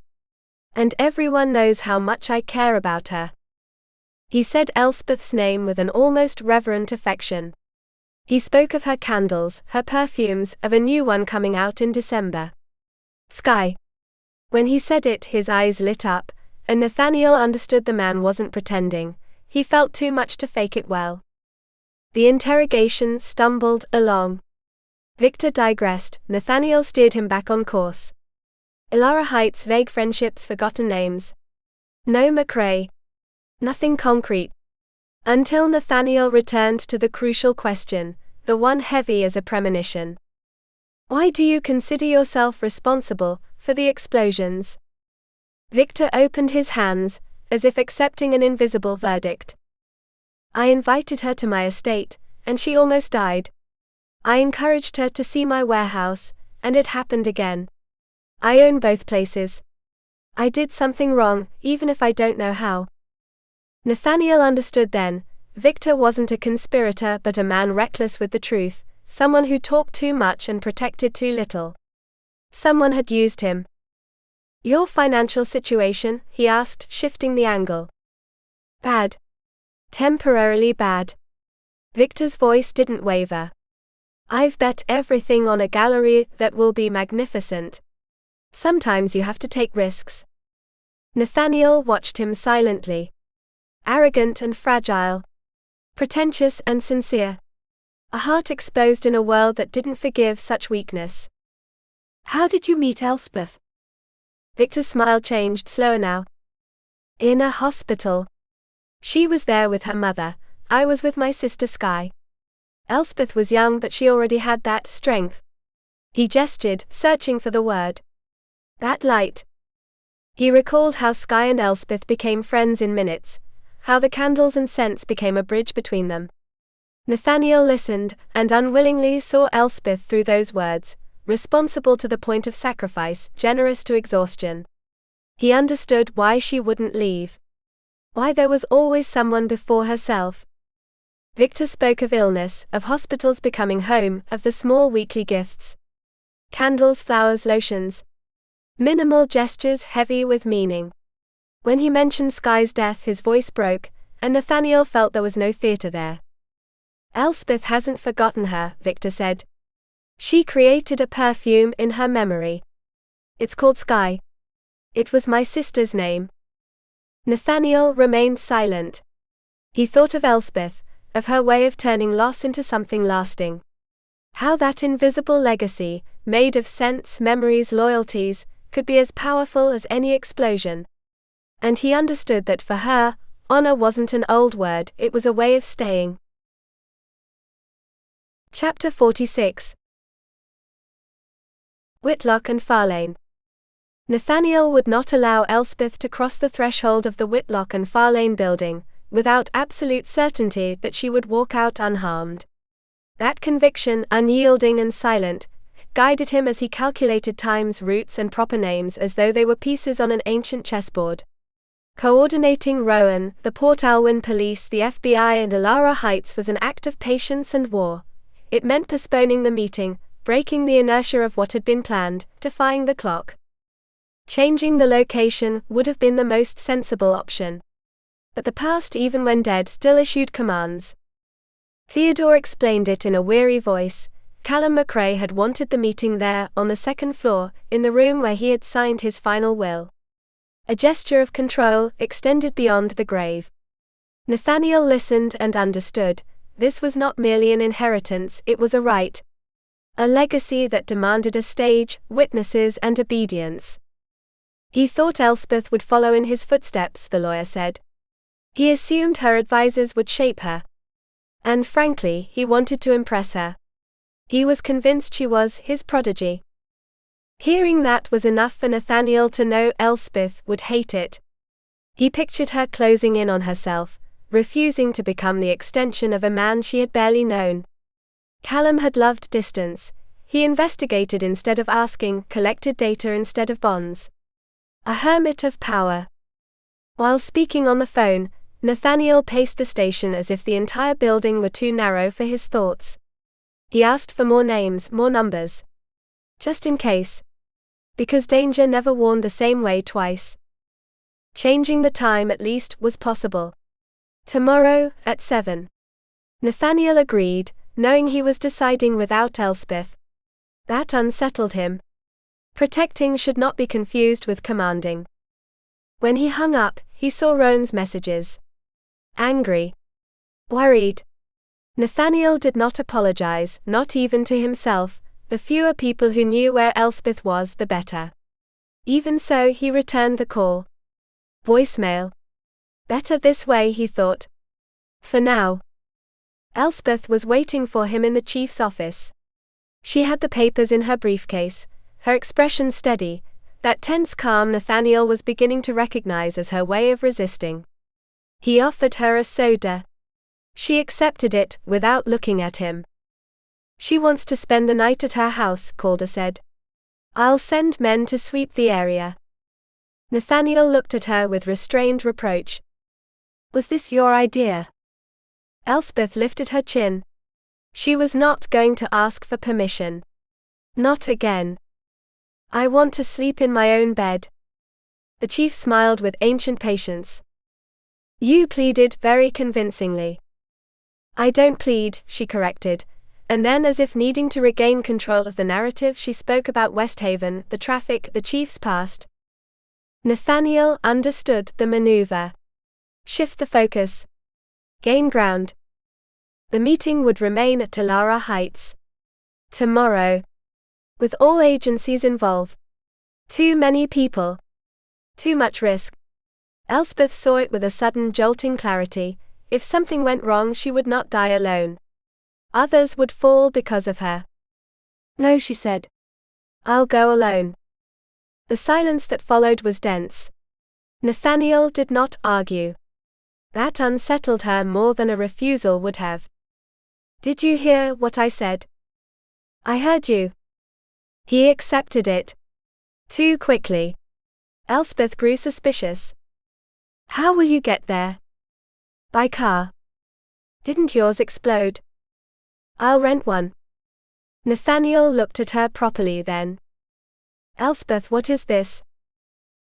And everyone knows how much I care about her. He said Elspeth's name with an almost reverent affection. He spoke of her candles, her perfumes, of a new one coming out in December. Sky. When he said it, his eyes lit up, and Nathaniel understood the man wasn't pretending. He felt too much to fake it well. The interrogation stumbled along. Victor digressed. Nathaniel steered him back on course. Ilara Heights, vague friendships, forgotten names. No MacRae. Nothing concrete. Until Nathaniel returned to the crucial question, the one heavy as a premonition. Why do you consider yourself responsible for the explosions? Victor opened his hands, as if accepting an invisible verdict. I invited her to my estate, and she almost died. I encouraged her to see my warehouse, and it happened again. I own both places. I did something wrong, even if I don't know how. Nathaniel understood then. Victor wasn't a conspirator but a man reckless with the truth, someone who talked too much and protected too little. Someone had used him. Your financial situation? He asked, shifting the angle. Bad. Temporarily bad. Victor's voice didn't waver. I've bet everything on a gallery that will be magnificent. Sometimes you have to take risks. Nathaniel watched him silently. Arrogant and fragile. Pretentious and sincere. A heart exposed in a world that didn't forgive such weakness. How did you meet Elspeth? Victor's smile changed, slower now. In a hospital. She was there with her mother. I was with my sister Sky. Elspeth was young but she already had that strength. He gestured, searching for the word. That light. He recalled how Sky and Elspeth became friends in minutes, how the candles and scents became a bridge between them. Nathaniel listened, and unwillingly saw Elspeth through those words, responsible to the point of sacrifice, generous to exhaustion. He understood why she wouldn't leave. Why there was always someone before herself. Victor spoke of illness, of hospitals becoming home, of the small weekly gifts. Candles, flowers, lotions. Minimal gestures heavy with meaning. When he mentioned Sky's death, his voice broke, and Nathaniel felt there was no theater there. Elspeth hasn't forgotten her, Victor said. She created a perfume in her memory. It's called Sky. It was my sister's name. Nathaniel remained silent. He thought of Elspeth, of her way of turning loss into something lasting. How that invisible legacy, made of scents, memories, loyalties, could be as powerful as any explosion. And he understood that for her, honor wasn't an old word, it was a way of staying. Chapter 46. Whitlock and Farlane. Nathaniel would not allow Elspeth to cross the threshold of the Whitlock and Farlane building, without absolute certainty that she would walk out unharmed. That conviction, unyielding and silent, guided him as he calculated times, routes and proper names as though they were pieces on an ancient chessboard. Coordinating Rowan, the Port Alwyn police, the FBI and Ilara Heights was an act of patience and war. It meant postponing the meeting, breaking the inertia of what had been planned, defying the clock. Changing the location would have been the most sensible option. But the past, even when dead, still issued commands. Theodore explained it in a weary voice. Callum MacRae had wanted the meeting there, on the second floor, in the room where he had signed his final will. A gesture of control, extended beyond the grave. Nathaniel listened and understood. This was not merely an inheritance, it was a right. A legacy that demanded a stage, witnesses and obedience. He thought Elspeth would follow in his footsteps, the lawyer said. He assumed her advisors would shape her. And frankly, he wanted to impress her. He was convinced she was his prodigy. Hearing that was enough for Nathaniel to know Elspeth would hate it. He pictured her closing in on herself, refusing to become the extension of a man she had barely known. Callum had loved distance. He investigated instead of asking, collected data instead of bonds. A hermit of power. While speaking on the phone, Nathaniel paced the station as if the entire building were too narrow for his thoughts. He asked for more names, more numbers. Just in case. Because danger never warned the same way twice. Changing the time at least was possible. Tomorrow, at 7. Nathaniel agreed, knowing he was deciding without Elspeth. That unsettled him. Protecting should not be confused with commanding. When he hung up, he saw Rowan's messages. Angry. Worried. Nathaniel did not apologize, not even to himself. The fewer people who knew where Elspeth was, the better. Even so, he returned the call. Voicemail. Better this way, he thought. For now. Elspeth was waiting for him in the chief's office. She had the papers in her briefcase, her expression steady, that tense calm Nathaniel was beginning to recognize as her way of resisting. He offered her a soda. She accepted it, without looking at him. She wants to spend the night at her house, Calder said. I'll send men to sweep the area. Nathaniel looked at her with restrained reproach. Was this your idea? Elspeth lifted her chin. She was not going to ask for permission. Not again. I want to sleep in my own bed. The chief smiled with ancient patience. You pleaded very convincingly. I don't plead, she corrected, and then, as if needing to regain control of the narrative, she spoke about Westhaven, the traffic, the chief's past. Nathaniel understood the maneuver. Shift the focus. Gain ground. The meeting would remain at Talara Heights. Tomorrow. With all agencies involved. Too many people. Too much risk. Elspeth saw it with a sudden jolting clarity. If something went wrong, she would not die alone. Others would fall because of her. No, she said. I'll go alone. The silence that followed was dense. Nathaniel did not argue. That unsettled her more than a refusal would have. Did you hear what I said? I heard you. He accepted it. Too quickly. Elspeth grew suspicious. How will you get there? By car. Didn't yours explode? I'll rent one. Nathaniel looked at her properly then. Elspeth, what is this?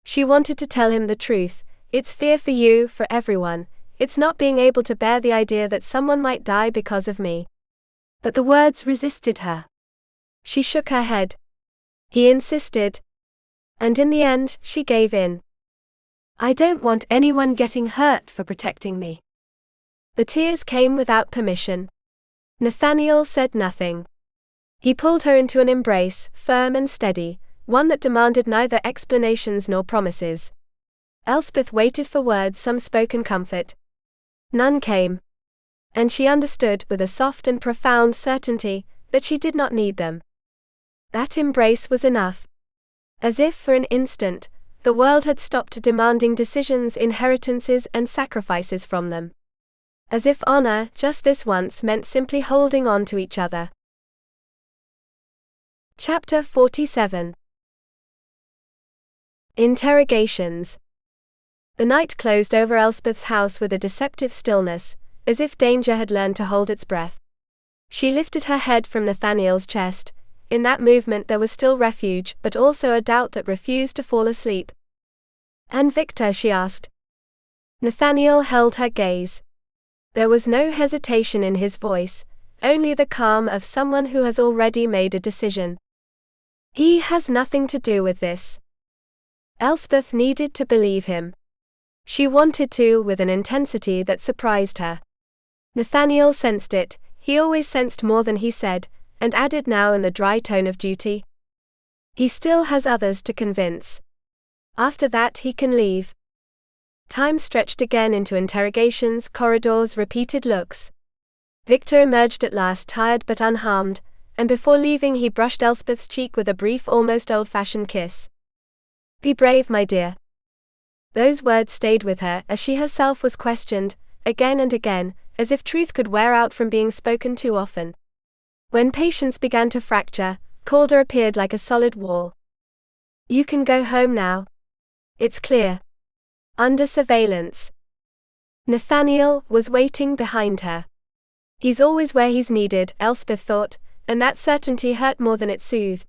She wanted to tell him the truth. It's fear for you, for everyone. It's not being able to bear the idea that someone might die because of me. But the words resisted her. She shook her head. He insisted. And in the end, she gave in. I don't want anyone getting hurt for protecting me. The tears came without permission. Nathaniel said nothing. He pulled her into an embrace, firm and steady, one that demanded neither explanations nor promises. Elspeth waited for words, some spoken comfort. None came. And she understood, with a soft and profound certainty, that she did not need them. That embrace was enough. As if for an instant, the world had stopped demanding decisions, inheritances, and sacrifices from them. As if honor, just this once, meant simply holding on to each other. Chapter 47. Interrogations. The night closed over Elspeth's house with a deceptive stillness, as if danger had learned to hold its breath. She lifted her head from Nathaniel's chest. In that movement there was still refuge, but also a doubt that refused to fall asleep. And Victor, she asked. Nathaniel held her gaze. There was no hesitation in his voice, only the calm of someone who has already made a decision. He has nothing to do with this. Elspeth needed to believe him. She wanted to, with an intensity that surprised her. Nathaniel sensed it, he always sensed more than he said, and added now in the dry tone of duty. He still has others to convince. After that he can leave. Time stretched again into interrogations, corridors, repeated looks. Victor emerged at last, tired but unharmed, and before leaving he brushed Elspeth's cheek with a brief, almost old-fashioned kiss. Be brave, my dear. Those words stayed with her as she herself was questioned, again and again, as if truth could wear out from being spoken too often. When patience began to fracture, Calder appeared like a solid wall. You can go home now. It's clear. Under surveillance. Nathaniel was waiting behind her. He's always where he's needed, Elspeth thought, and that certainty hurt more than it soothed.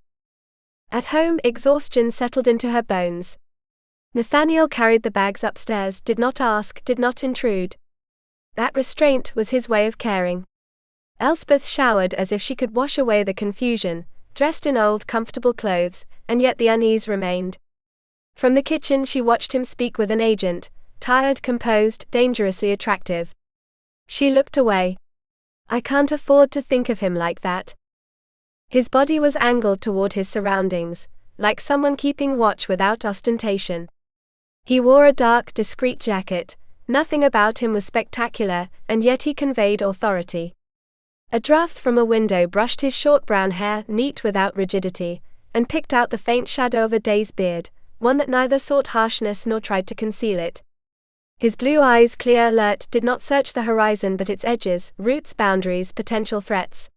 At home, exhaustion settled into her bones. Nathaniel carried the bags upstairs, did not ask, did not intrude. That restraint was his way of caring. Elspeth showered as if she could wash away the confusion, dressed in old, comfortable clothes, and yet the unease remained. From the kitchen she watched him speak with an agent, tired, composed, dangerously attractive. She looked away. I can't afford to think of him like that. His body was angled toward his surroundings, like someone keeping watch without ostentation. He wore a dark, discreet jacket. Nothing about him was spectacular, and yet he conveyed authority. A draft from a window brushed his short brown hair, neat without rigidity, and picked out the faint shadow of a day's beard, one that neither sought harshness nor tried to conceal it. His blue eyes, clear, alert, did not search the horizon but its edges, roots, boundaries, potential threats.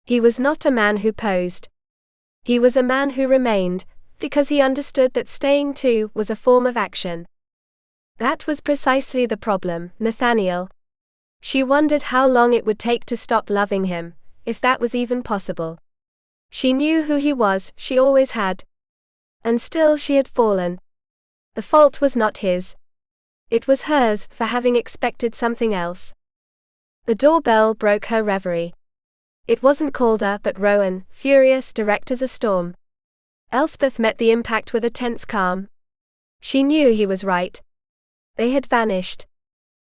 He was not a man who posed. He was a man who remained, because he understood that staying too was a form of action. That was precisely the problem, Nathaniel. She wondered how long it would take to stop loving him, if that was even possible. She knew who he was, she always had. And still she had fallen. The fault was not his. It was hers, for having expected something else. The doorbell broke her reverie. It wasn't Calder but Rowan, furious, direct as a storm. Elspeth met the impact with a tense calm. She knew he was right. They had vanished.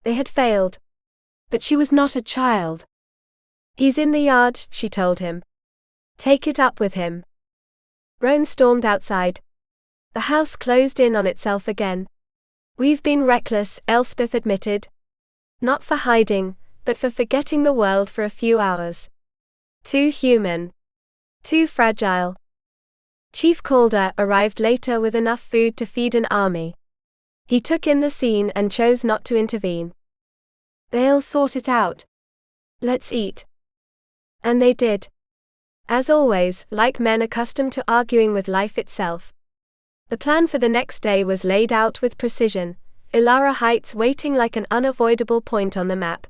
They had failed. But she was not a child. He's in the yard, she told him. Take it up with him. Rowan stormed outside. The house closed in on itself again. We've been reckless, Elspeth admitted. Not for hiding, but for forgetting the world for a few hours. Too human. Too fragile. Chief Calder arrived later with enough food to feed an army. He took in the scene and chose not to intervene. They'll sort it out. Let's eat. And they did. As always, like men accustomed to arguing with life itself. The plan for the next day was laid out with precision, Ilara Heights waiting like an unavoidable point on the map.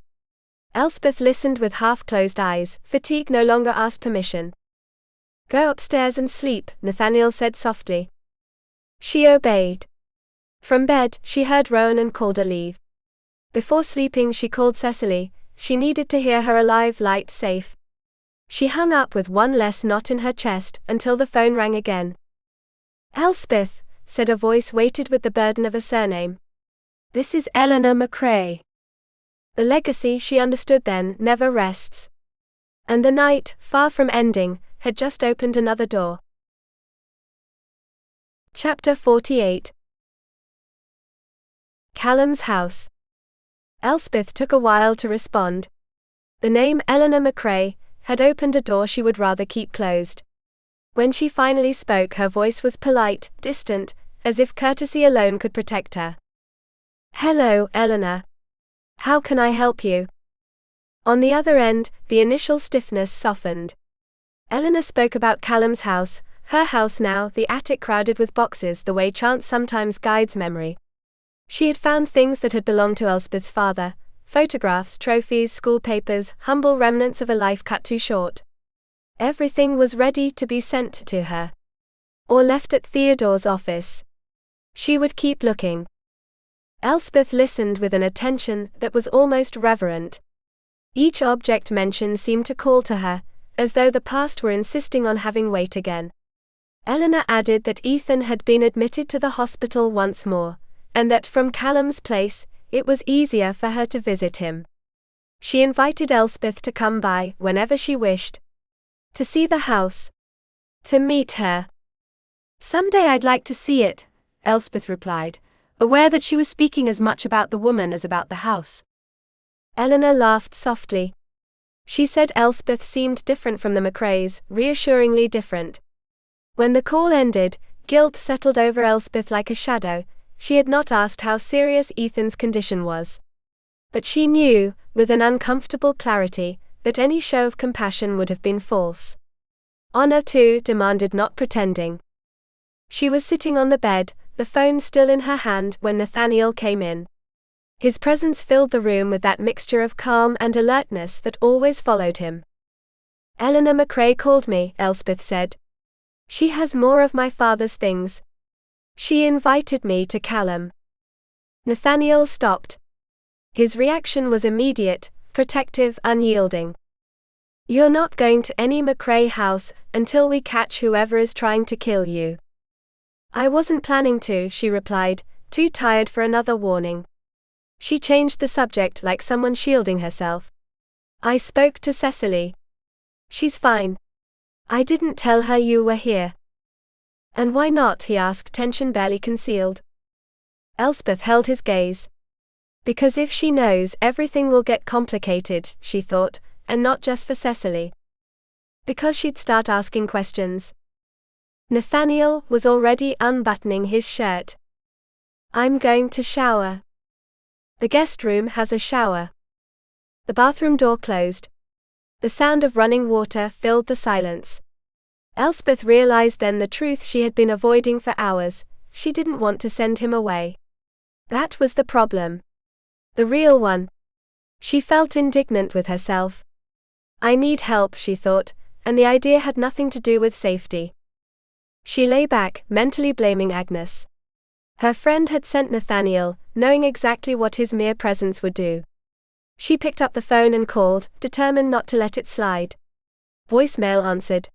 Elspeth listened with half-closed eyes, fatigue no longer asked permission. Go upstairs and sleep, Nathaniel said softly. She obeyed. From bed, she heard Rowan and Calder leave. Before sleeping she called Cecily, she needed to hear her alive, light, safe. She hung up with one less knot in her chest, until the phone rang again. Elspeth, said a voice weighted with the burden of a surname. This is Eleanor MacRae. The legacy, she understood then, never rests. And the night, far from ending, had just opened another door. Chapter 48. Callum's house. Elspeth took a while to respond. The name Eleanor MacRae had opened a door she would rather keep closed. When she finally spoke, her voice was polite, distant, as if courtesy alone could protect her. Hello, Eleanor. How can I help you? On the other end, the initial stiffness softened. Eleanor spoke about Callum's house, her house now, the attic crowded with boxes the way chance sometimes guides memory. She had found things that had belonged to Elspeth's father, photographs, trophies, school papers, humble remnants of a life cut too short. Everything was ready to be sent to her. Or left at Theodore's office. She would keep looking. Elspeth listened with an attention that was almost reverent. Each object mentioned seemed to call to her, as though the past were insisting on having weight again. Eleanor added that Ethan had been admitted to the hospital once more, and that from Callum's place, it was easier for her to visit him. She invited Elspeth to come by whenever she wished. To see the house. To meet her. Someday I'd like to see it, Elspeth replied, aware that she was speaking as much about the woman as about the house. Eleanor laughed softly. She said Elspeth seemed different from the MacRaes, reassuringly different. When the call ended, guilt settled over Elspeth like a shadow. She had not asked how serious Ethan's condition was. But she knew, with an uncomfortable clarity, that any show of compassion would have been false. Honor, too, demanded not pretending. She was sitting on the bed, the phone still in her hand, when Nathaniel came in. His presence filled the room with that mixture of calm and alertness that always followed him. Eleanor MacRae called me, Elspeth said. She has more of my father's things. She invited me to Callum. Nathaniel stopped. His reaction was immediate, protective, unyielding. You're not going to any MacRae house until we catch whoever is trying to kill you. I wasn't planning to, she replied, too tired for another warning. She changed the subject like someone shielding herself. I spoke to Cecily. She's fine. I didn't tell her you were here. And why not? He asked, tension barely concealed. Elspeth held his gaze. Because if she knows, everything will get complicated, she thought, and not just for Cecily. Because she'd start asking questions. Nathaniel was already unbuttoning his shirt. I'm going to shower. The guest room has a shower. The bathroom door closed. The sound of running water filled the silence. Elspeth realized then the truth she had been avoiding for hours: she didn't want to send him away. That was the problem. The real one. She felt indignant with herself. I need help, she thought, and the idea had nothing to do with safety. She lay back, mentally blaming Agnes. Her friend had sent Nathaniel, knowing exactly what his mere presence would do. She picked up the phone and called, determined not to let it slide. Voicemail answered.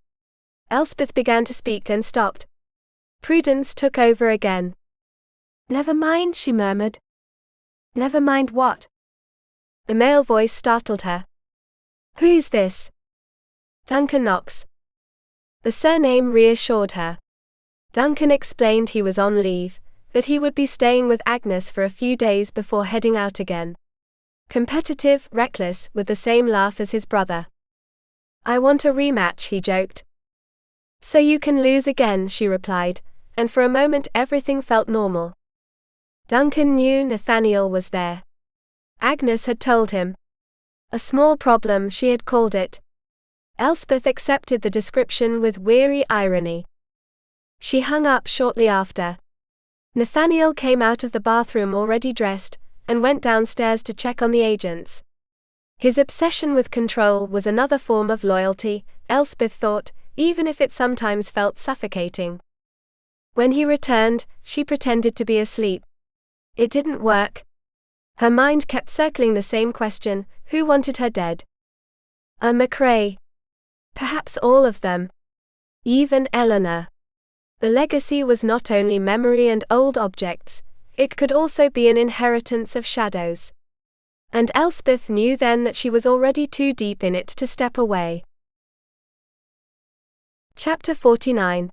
Elspeth began to speak, then stopped. Prudence took over again. Never mind, she murmured. Never mind what? The male voice startled her. Who is this? Duncan Knox. The surname reassured her. Duncan explained he was on leave, that he would be staying with Agnes for a few days before heading out again. Competitive, reckless, with the same laugh as his brother. I want a rematch, he joked. So you can lose again, she replied, and for a moment everything felt normal. Duncan knew Nathaniel was there. Agnes had told him. A small problem, she had called it. Elspeth accepted the description with weary irony. She hung up shortly after. Nathaniel came out of the bathroom already dressed, and went downstairs to check on the agents. His obsession with control was another form of loyalty, Elspeth thought, even if it sometimes felt suffocating. When he returned, she pretended to be asleep. It didn't work. Her mind kept circling the same question: who wanted her dead? A MacRae. Perhaps all of them. Even Eleanor. The legacy was not only memory and old objects, it could also be an inheritance of shadows. And Elspeth knew then that she was already too deep in it to step away. Chapter 49.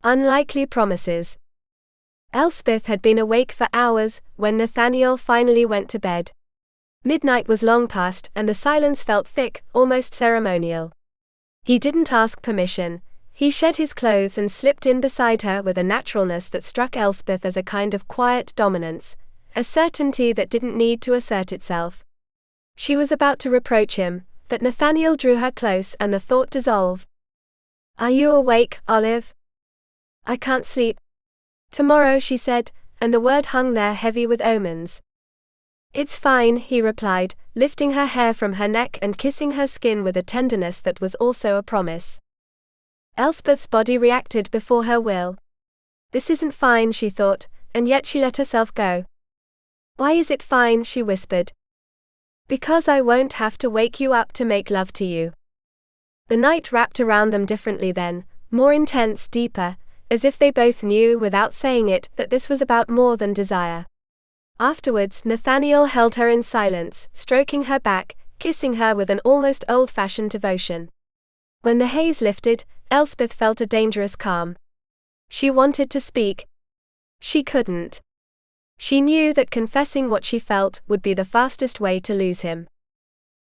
Unlikely promises. Elspeth had been awake for hours when Nathaniel finally went to bed. Midnight was long past and the silence felt thick, almost ceremonial. He didn't ask permission. He shed his clothes and slipped in beside her with a naturalness that struck Elspeth as a kind of quiet dominance, a certainty that didn't need to assert itself. She was about to reproach him, but Nathaniel drew her close and the thought dissolved. Are you awake, Olive? I can't sleep. Tomorrow, she said, and the word hung there heavy with omens. It's fine, he replied, lifting her hair from her neck and kissing her skin with a tenderness that was also a promise. Elspeth's body reacted before her will. This isn't fine, she thought, and yet she let herself go. Why is it fine, she whispered. Because I won't have to wake you up to make love to you. The night wrapped around them differently then, more intense, deeper, as if they both knew without saying it that this was about more than desire. Afterwards, Nathaniel held her in silence, stroking her back, kissing her with an almost old-fashioned devotion. When the haze lifted, Elspeth felt a dangerous calm. She wanted to speak. She couldn't. She knew that confessing what she felt would be the fastest way to lose him.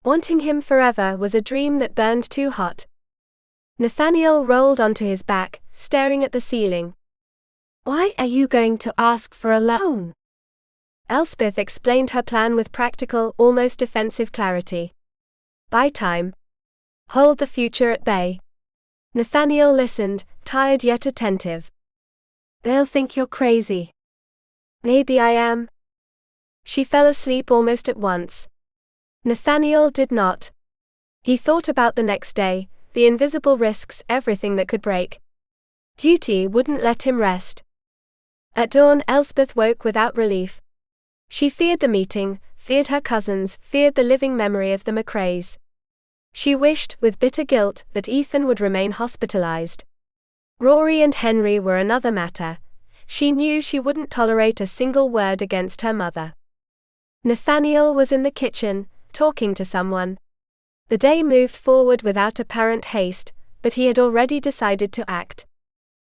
Wanting him forever was a dream that burned too hot. Nathaniel rolled onto his back, staring at the ceiling. Why are you going to ask for a loan? Elspeth explained her plan with practical, almost defensive clarity. Buy time. Hold the future at bay. Nathaniel listened, tired yet attentive. They'll think you're crazy. Maybe I am. She fell asleep almost at once. Nathaniel did not. He thought about the next day, the invisible risks, everything that could break. Duty wouldn't let him rest. At dawn, Elspeth woke without relief. She feared the meeting, feared her cousins, feared the living memory of the MacRaes. She wished, with bitter guilt, that Ethan would remain hospitalized. Rory and Henry were another matter. She knew she wouldn't tolerate a single word against her mother. Nathaniel was in the kitchen, talking to someone. The day moved forward without apparent haste, but he had already decided to act.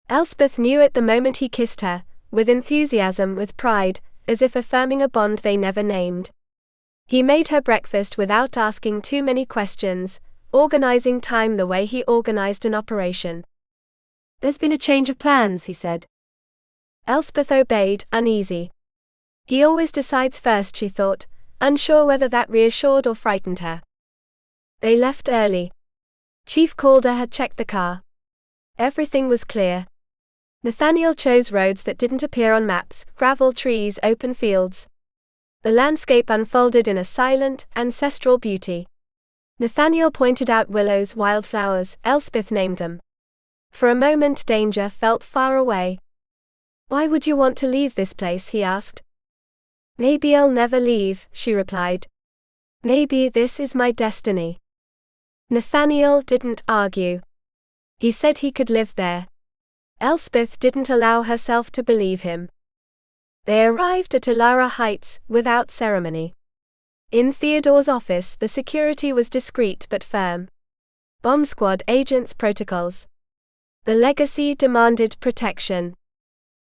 Elspeth knew it the moment he kissed her, with enthusiasm, with pride, as if affirming a bond they never named. He made her breakfast without asking too many questions, organizing time the way he organized an operation. "There's been a change of plans," he said. Elspeth obeyed, uneasy. He always decides first, she thought, unsure whether that reassured or frightened her. They left early. Chief Calder had checked the car. Everything was clear. Nathaniel chose roads that didn't appear on maps, gravel, trees, open fields. The landscape unfolded in a silent, ancestral beauty. Nathaniel pointed out willows, wildflowers, Elspeth named them. For a moment danger felt far away. "Why would you want to leave this place?" he asked. "Maybe I'll never leave," she replied. "Maybe this is my destiny." Nathaniel didn't argue. He said he could live there. Elspeth didn't allow herself to believe him. They arrived at Alara Heights, without ceremony. In Theodore's office, the security was discreet but firm. Bomb squad agents' protocols. The legacy demanded protection.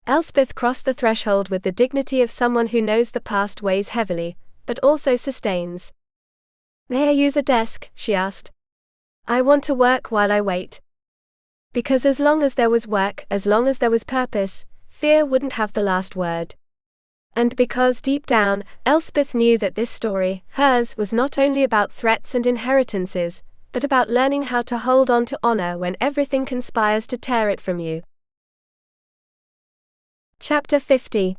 Elspeth crossed the threshold with the dignity of someone who knows the past weighs heavily, but also sustains. "May I use a desk?" she asked. "I want to work while I wait." Because as long as there was work, as long as there was purpose, fear wouldn't have the last word. And because deep down, Elspeth knew that this story, hers, was not only about threats and inheritances, but about learning how to hold on to honor when everything conspires to tear it from you. Chapter 50.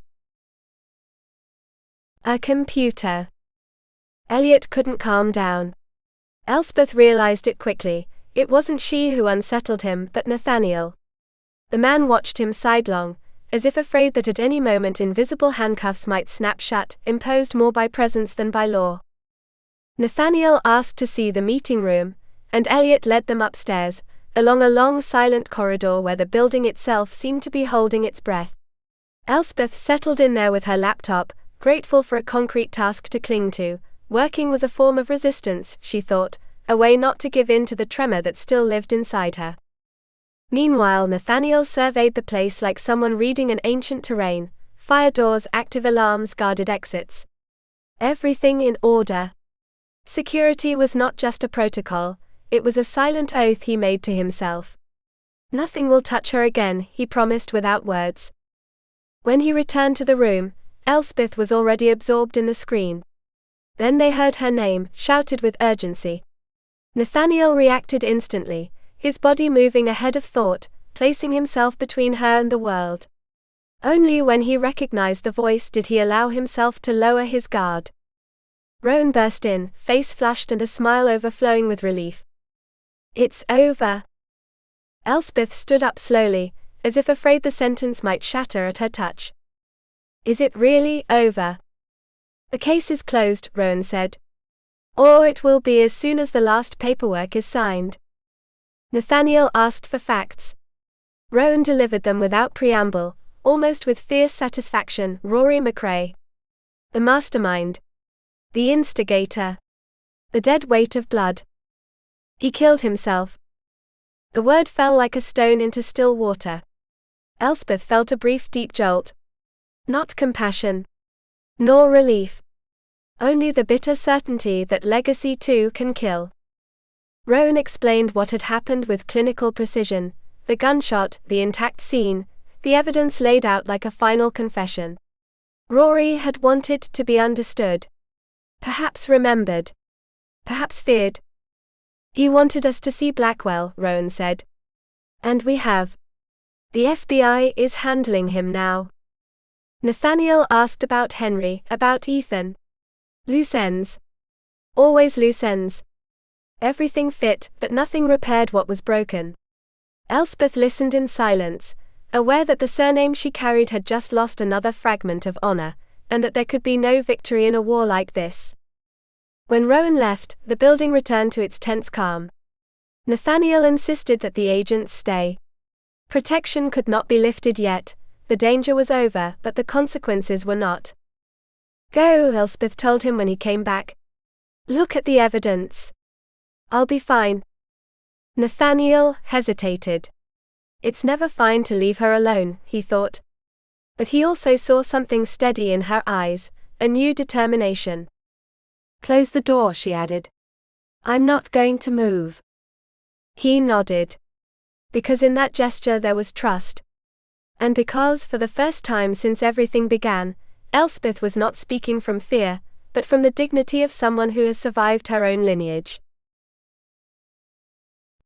A computer. Elliot couldn't calm down. Elspeth realized it quickly. It wasn't she who unsettled him, but Nathaniel. The man watched him sidelong, as if afraid that at any moment invisible handcuffs might snap shut, imposed more by presence than by law. Nathaniel asked to see the meeting room, and Elliot led them upstairs, along a long silent corridor where the building itself seemed to be holding its breath. Elspeth settled in there with her laptop, grateful for a concrete task to cling to. Working was a form of resistance, she thought, a way not to give in to the tremor that still lived inside her. Meanwhile, Nathaniel surveyed the place like someone reading an ancient terrain: fire doors, active alarms, guarded exits. Everything in order. Security was not just a protocol, it was a silent oath he made to himself. "Nothing will touch her again," he promised without words. When he returned to the room, Elspeth was already absorbed in the screen. Then they heard her name, shouted with urgency. Nathaniel reacted instantly, his body moving ahead of thought, placing himself between her and the world. Only when he recognized the voice did he allow himself to lower his guard. Rowan burst in, face flushed and a smile overflowing with relief. "It's over." Elspeth stood up slowly, as if afraid the sentence might shatter at her touch. "Is it really over?" "The case is closed," Rowan said. "Or it will be as soon as the last paperwork is signed." Nathaniel asked for facts. Rowan delivered them without preamble, almost with fierce satisfaction. Rory MacRae. The mastermind. The instigator. The dead weight of blood. He killed himself. The word fell like a stone into still water. Elspeth felt a brief deep jolt. Not compassion. Nor relief. Only the bitter certainty that legacy too can kill. Rowan explained what had happened with clinical precision: the gunshot, the intact scene, the evidence laid out like a final confession. Rory had wanted to be understood. Perhaps remembered. Perhaps feared. "He wanted us to see Blackwell," Rowan said. "And we have. The FBI is handling him now." Nathaniel asked about Henry, about Ethan. "Loose ends. Always loose ends." Everything fit, but nothing repaired what was broken. Elspeth listened in silence, aware that the surname she carried had just lost another fragment of honor, and that there could be no victory in a war like this. When Rowan left, the building returned to its tense calm. Nathaniel insisted that the agents stay. Protection could not be lifted yet, the danger was over, but the consequences were not. Go, Elspeth told him when he came back. Look at the evidence. I'll be fine. Nathaniel hesitated. It's never fine to leave her alone, he thought. But he also saw something steady in her eyes, a new determination. Close the door, she added. I'm not going to move. He nodded. Because in that gesture there was trust. And because, for the first time since everything began, Elspeth was not speaking from fear, but from the dignity of someone who has survived her own lineage.